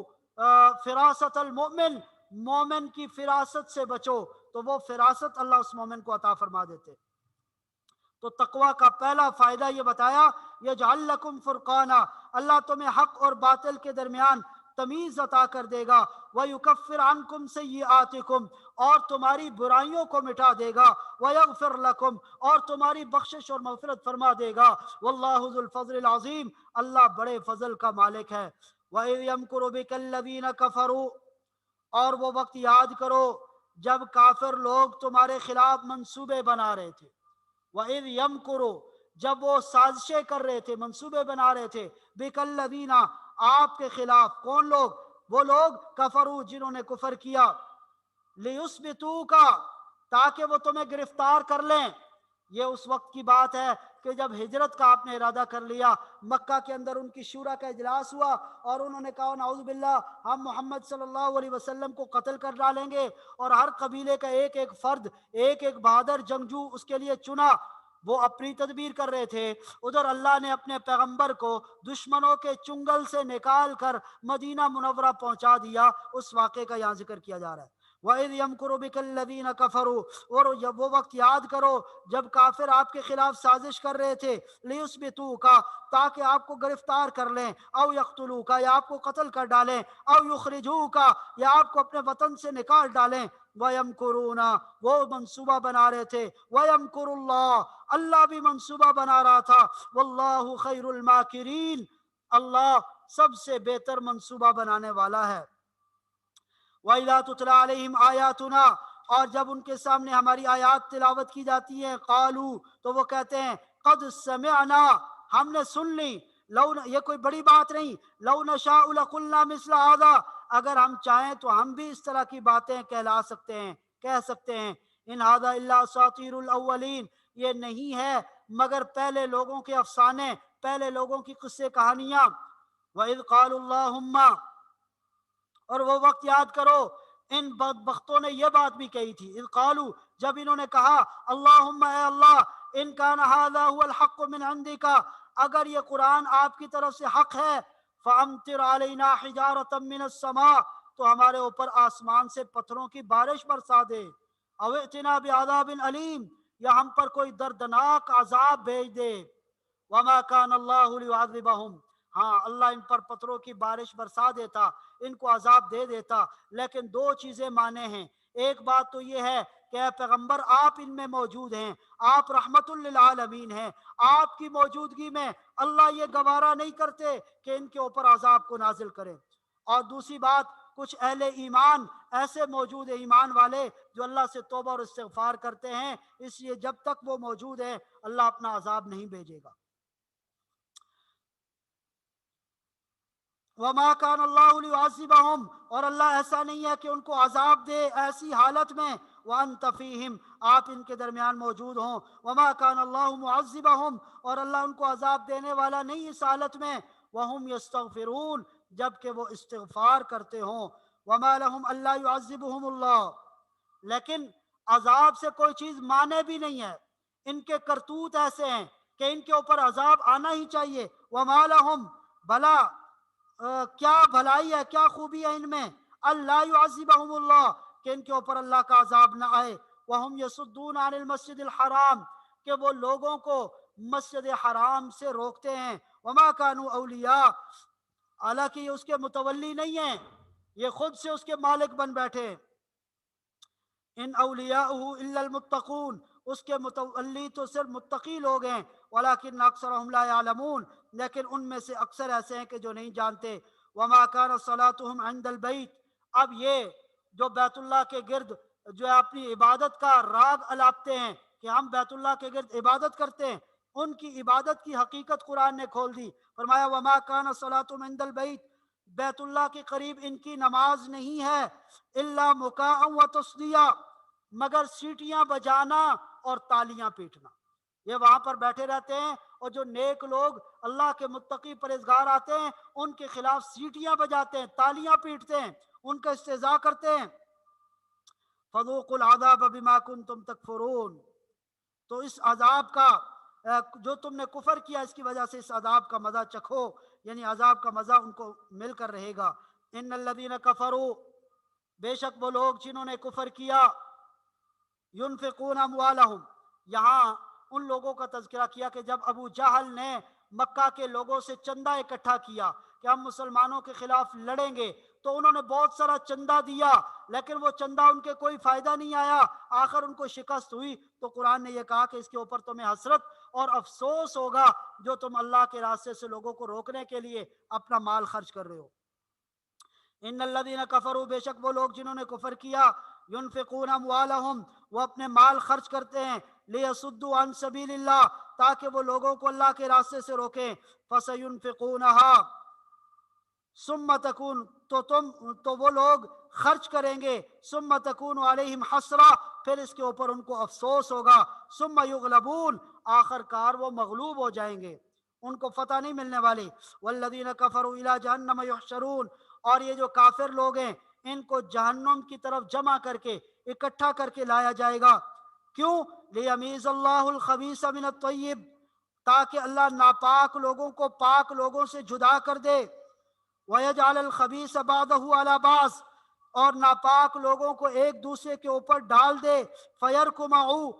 فراست المؤمن، مومن کی فراست سے بچو، تو وہ فراست اللہ اس مومن کو عطا فرما دیتے۔ تو تقوی کا پہلا فائدہ یہ بتایا، یجعل لکم فرقانا، اللہ تمہیں حق اور باطل کے درمیان تمیز عطا کر دے گا، وَيُكَفِّرْ عَنْكُمْ سَيِّئَاتِكُمْ، اور تمہاری برائیوں کو مٹا دے گا، وَيَغْفِرْ لَكُمْ، اور تمہاری بخشش اور مغفرت فرما دے گا، وَاللَّهُ ذُو الْفَضْلِ الْعَظِيمِ، اللہ بڑے فضل کا مالک ہے۔ وَإِذْ يَمْكُرُ بِكَ الَّذِينَ كَفَرُوا، اور وہ وقت یاد کرو جب کافر لوگ تمہارے خلاف منصوبے بنا رہے تھے، وَإِذْ يَمْكُرُ، جب وہ سازشیں کر رہے تھے، منصوبے بنا رہے تھے، بِكَ الَّذِينَ، آپ کے خلاف، کون لوگ؟ وہ لوگ کفروا، جنہوں نے کفر کیا، لِيُثْبِتُوكَ، تاکہ وہ تمہیں گرفتار کر لیں۔ یہ اس وقت کی بات ہے کہ جب ہجرت کا آپ نے ارادہ کر لیا، مکہ کے اندر ان کی شورا کا اجلاس ہوا اور انہوں نے کہا نعوذ باللہ ہم محمد صلی اللہ علیہ وسلم کو قتل کر ڈالیں گے، اور ہر قبیلے کا ایک ایک فرد، ایک ایک بہادر جنگجو اس کے لیے چنا، وہ اپنی تدبیر کر رہے تھے۔ ادھر اللہ نے اپنے پیغمبر کو دشمنوں کے چنگل سے نکال کر مدینہ منورہ پہنچا دیا۔ اس واقعے کا یہاں ذکر کیا جا رہا ہے۔ وَإِذْ يَمْكُرُ بِكَ الَّذِينَ كَفَرُوا، اور جب وہ وقت یاد کرو جب کافر آپ کے خلاف سازش کر رہے تھے، لِيُثْبِتُوكَ، تاکہ آپ کو گرفتار کر لیں، او يَقْتُلُوكَ، یا آپ کو قتل کر ڈالیں، او يُخْرِجُوكَ، یا آپ کو اپنے وطن سے نکال ڈالیں۔ وَيَمْكُرُونَ، وہ منصوبہ بنا رہے تھے، وَيَمْكُرُ اللَّهُ، اللہ بھی منصوبہ بنا رہا تھا، وَاللَّهُ خَيْرُ الْمَاكِرِينَ، اللہ سب سے بہتر منصوبہ بنانے والا ہے۔ وَإِذَا تُتْلَىٰ عَلَيْهِمْ آيَاتُنَا، اور جب ان کے سامنے ہماری آیات تلاوت کی جاتی ہیں، قالوا، تو وہ کہتے ہیں قد سمعنا، ہم نے سن لی، یہ کوئی بڑی بات نہیں، لو نشاء لقلنا مثل هذا، اگر ہم چاہیں تو ہم بھی اس طرح کی باتیں کہہ سکتے ہیں، ان هذا الا اساطیر الاولین، یہ نہیں ہے مگر پہلے لوگوں کے افسانے، پہلے لوگوں کی قصے کہانیاں۔ وَإِذْ قَالُوا اللَّهُمَّ، اور وہ وقت یاد کرو ان بدبختوں نے یہ بات بھی کہی تھی، اذ قالوا، جب انہوں نے کہا اللہم، اے اللہ، ان کان ھذا ھو الحق من عندک، اگر یہ قرآن آپ کی طرف سے حق ہے، فامطر علینا حجارۃ من السماء، تو ہمارے اوپر آسمان سے پتھروں کی بارش برسا دے، او ائتنا بعذاب علیم، یا ہم پر کوئی دردناک عذاب بھیج دے۔ وما کان اللہ لیعذبہم، ہاں اللہ ان پر پتھروں کی بارش برسا دیتا، ان کو عذاب دے دیتا، لیکن دو چیزیں مانے ہیں۔ ایک بات تو یہ ہے کہ اے پیغمبر آپ ان میں موجود ہیں، آپ رحمت للعالمین ہیں، آپ کی موجودگی میں اللہ یہ گوارا نہیں کرتے کہ ان کے اوپر عذاب کو نازل کریں۔ اور دوسری بات، کچھ اہل ایمان ایسے موجود ہیں، ایمان والے جو اللہ سے توبہ اور استغفار کرتے ہیں، اس لیے جب تک وہ موجود ہیں اللہ اپنا عذاب نہیں بھیجے گا۔ وما کان اللہ لیعذبہم، اور اللہ ایسا نہیں ہے کہ ان کو عذاب دے ایسی حالت میں، وانت فیہم، آپ ان کے درمیان موجود ہوں، وما کان اللہ معذبہم، اور اللہ ان کو عذاب دینے والا نہیں اس حالت میں، وہم یستغفرون، جبکہ وہ استغفار کرتے ہوں، وما لہم الا یعذبہم اللہ، لیکن عذاب سے کوئی چیز مانے بھی نہیں ہے، ان کے کرتوت ایسے ہیں کہ ان کے اوپر عذاب آنا ہی چاہیے۔ وما لہم، بھلا کیا بھلائی ہے، کیا خوبی ہے ان میں، اللہ یعذبہم اللہ، کہ ان کے اوپر اللہ کا عذاب نہ آئے، وہم یصدون عن المسجد الحرام، کہ وہ لوگوں کو مسجد حرام سے روکتے ہیں، وما کانوا اولیاء، حالانکہ یہ اس کے متولی نہیں ہیں، یہ خود سے اس کے مالک بن بیٹھے، ان اولیاءہ الا المتقون، اس کے متولی تو صرف متقی لوگ ہیں، ولکن اکثرهم لا يعلمون، لیکن ان میں سے اکثر ایسے ہیں کہ جو نہیں جانتے۔ وما كان صلاتهم عند البیت، اب یہ جو بیت اللہ کے گرد جو اپنی عبادت کا راگ الاپتے ہیں کہ ہم بیت اللہ کے گرد عبادت کرتے ہیں، ان کی عبادت کی حقیقت قرآن نے کھول دی، فرمایا وما كان صلاتهم عند البیت، بیت اللہ کے قریب ان کی نماز نہیں ہے، الا مکاء و تصدیہ، مگر سیٹیاں بجانا اور تالیاں پیٹنا، یہ وہاں پر بیٹھے رہتے ہیں، اور جو نیک لوگ اللہ کے متقی پرہیزگار آتے ہیں ان کے خلاف سیٹیاں بجاتے ہیں، تالیاں پیٹتے ہیں، ان کا استہزاء کرتے ہیں۔ فذوقوا العذاب بما کنتم تکفرون، تو اس عذاب کا جو تم نے کفر کیا اس کی وجہ سے اس عذاب کا مزہ چکھو، یعنی عذاب کا مزہ ان کو مل کر رہے گا۔ ان الذین کفروا، بے شک وہ لوگ جنہوں نے کفر کیا، ینفقون اموالہم، یہاں ان لوگوں کا تذکرہ کیا کہ جب ابو جہل نے مکہ کے لوگوں سے چندہ اکٹھا کیا کہ ہم مسلمانوں کے خلاف لڑیں گے، تو انہوں نے بہت سارا چندہ دیا، لیکن وہ چندہ ان کے کوئی فائدہ نہیں آیا، آخر ان کو شکست ہوئی۔ تو قرآن نے یہ کہا کہ اس کے اوپر تمہیں حسرت اور افسوس ہوگا جو تم اللہ کے راستے سے لوگوں کو روکنے کے لیے اپنا مال خرچ کر رہے ہو۔ ان الذین کفروا، بے شک وہ لوگ جنہوں نے کفر کیا، ینفقون اموالہم، وہ اپنے مال خرچ کرتے ہیں، لیصدوا عن سبیل اللہ، تاکہ وہ لوگوں کو اللہ کے راستے سے روکیں، فسینفقونہا، ثم تکون، تو وہ لوگ خرچ کریں گے، ثم تکون علیہم حسرہ، پھر اس کے اوپر ان کو افسوس ہوگا، ثم یغلبون، آخر کار وہ مغلوب ہو جائیں گے، ان کو فتح نہیں ملنے والی۔ والذین کفروا الی جہنم یحشرون، اور یہ جو کافر لوگ ہیں ان کو جہنم کی طرف جمع کر کے اکٹھا کر کے لایا جائے گا۔ کیوں؟ لیمیز اللہ الخبیث من الطیب، تاکہ اللہ ناپاک لوگوں کو پاک لوگوں سے جدا کر دے، وَيَجْعَلَ الْخَبِيثَ بَعْضَهُ عَلَى بَعْضٍ، اور ناپاک لوگوں کو ایک دوسرے کے اوپر ڈال دے، فَيَرْكُمَهُ،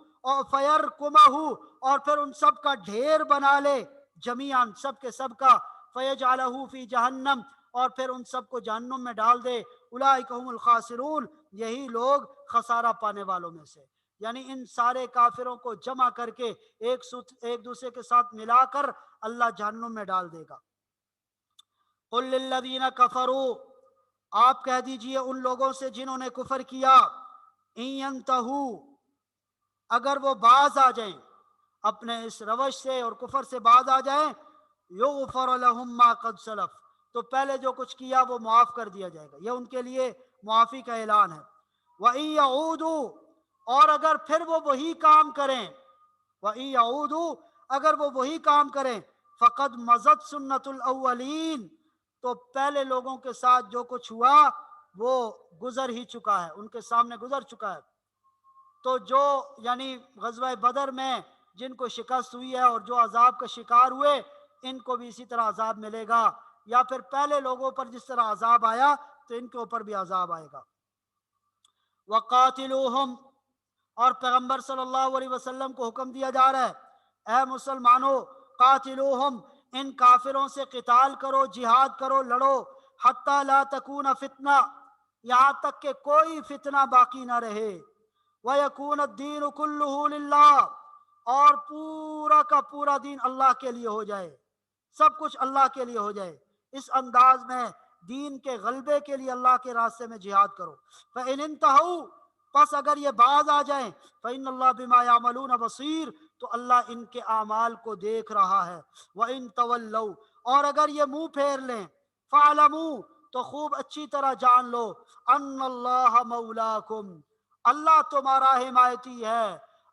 اور پھر ان سب کا ڈھیر بنا لے، جمیعاً سب کے سب کا، فَيَجْعَلَهُ فِي جَهَنَّمَ، اور پھر ان سب کو جہنم میں ڈال دے، اولئک هم الخاسرون، یہی لوگ خسارہ پانے والوں میں سے، یعنی ان سارے کافروں کو جمع کر کے ایک دوسرے کے ساتھ ملا کر اللہ جہنم میں ڈال دے گا۔ قل للذین کفروا، آپ کہہ دیجئے ان لوگوں سے جنہوں نے کفر کیا، ان ینتہوا، اگر وہ باز آ جائیں اپنے اس روش سے اور کفر سے باز آ جائیں، یغفر لہم ما قد سلف، تو پہلے جو کچھ کیا وہ معاف کر دیا جائے گا، یہ ان کے لیے معافی کا اعلان ہے۔ وَإِن يَعُودُوا، اور اگر پھر وہ وہی کام کریں، وَإِن يَعُودُوا، اگر وہ وہی کام کریں، فَقَدْ مَضَتْ سُنَّتُ الْأَوَّلِينَ، تو پہلے لوگوں کے ساتھ جو کچھ ہوا وہ گزر ہی چکا ہے، ان کے سامنے گزر چکا ہے۔ تو جو یعنی غزوہ بدر میں جن کو شکست ہوئی ہے اور جو عذاب کا شکار ہوئے، ان کو بھی اسی طرح عذاب ملے گا، یا پھر پہلے لوگوں پر جس طرح عذاب آیا تو ان کے اوپر بھی عذاب آئے گا۔ وَقَاتِلُوهُمْ، اور پیغمبر صلی اللہ علیہ وسلم کو حکم دیا جا رہا ہے، اے مسلمانوں، قاتلوہم، ان کافروں سے قتال کرو، جہاد کرو، لڑو، حتی لا تکون فتنہ، یہاں تک کہ کوئی فتنہ باقی نہ رہے، وَيَكُونَ الدِّينُ كُلُّهُ لِلَّهِ، اور پورا کا پورا دین اللہ کے لیے ہو جائے، سب کچھ اللہ کے لیے ہو جائے، اس انداز میں دین کے غلبے کے لیے اللہ کے راستے میں جہاد کرو۔ فَإِنِ انْتَهُوا، پس اگر یہ باز آ جائیں، فَإِنَّ اللَّهَ بِمَا يَعْمَلُونَ بَصِيرٌ، تو اللہ ان کے اعمال کو دیکھ رہا ہے۔ وَإِن تَوَلَّوْا، اور اگر یہ منہ پھیر لیں، فَاعْلَمُوا، تو خوب اچھی طرح جان لو، أَنَّ اللَّهَ مَوْلَاكُمْ، اللہ تمہارا حمایتی ہے،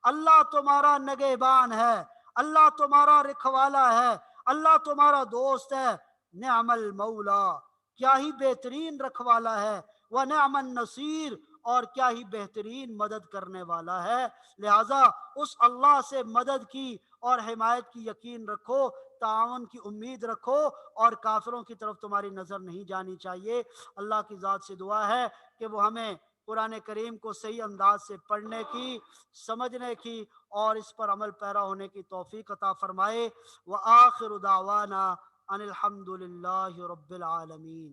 اللہ تمہارا نگہبان ہے، اللہ تمہارا رکھوالا ہے، اللہ تمہارا دوست ہے۔ نعم المولا، کیا ہی بہترین رکھوالا ہے، ونعم النصیر، اور کیا ہی بہترین مدد کرنے والا ہے۔ لہٰذا اس اللہ سے مدد کی اور حمایت کی یقین رکھو، تعاون کی امید رکھو، اور کافروں کی طرف تمہاری نظر نہیں جانی چاہیے۔ اللہ کی ذات سے دعا ہے کہ وہ ہمیں قرآن کریم کو صحیح انداز سے پڑھنے کی، سمجھنے کی اور اس پر عمل پیرا ہونے کی توفیق عطا فرمائے۔ وآخر دعوانا ان الحمد للہ رب العالمین۔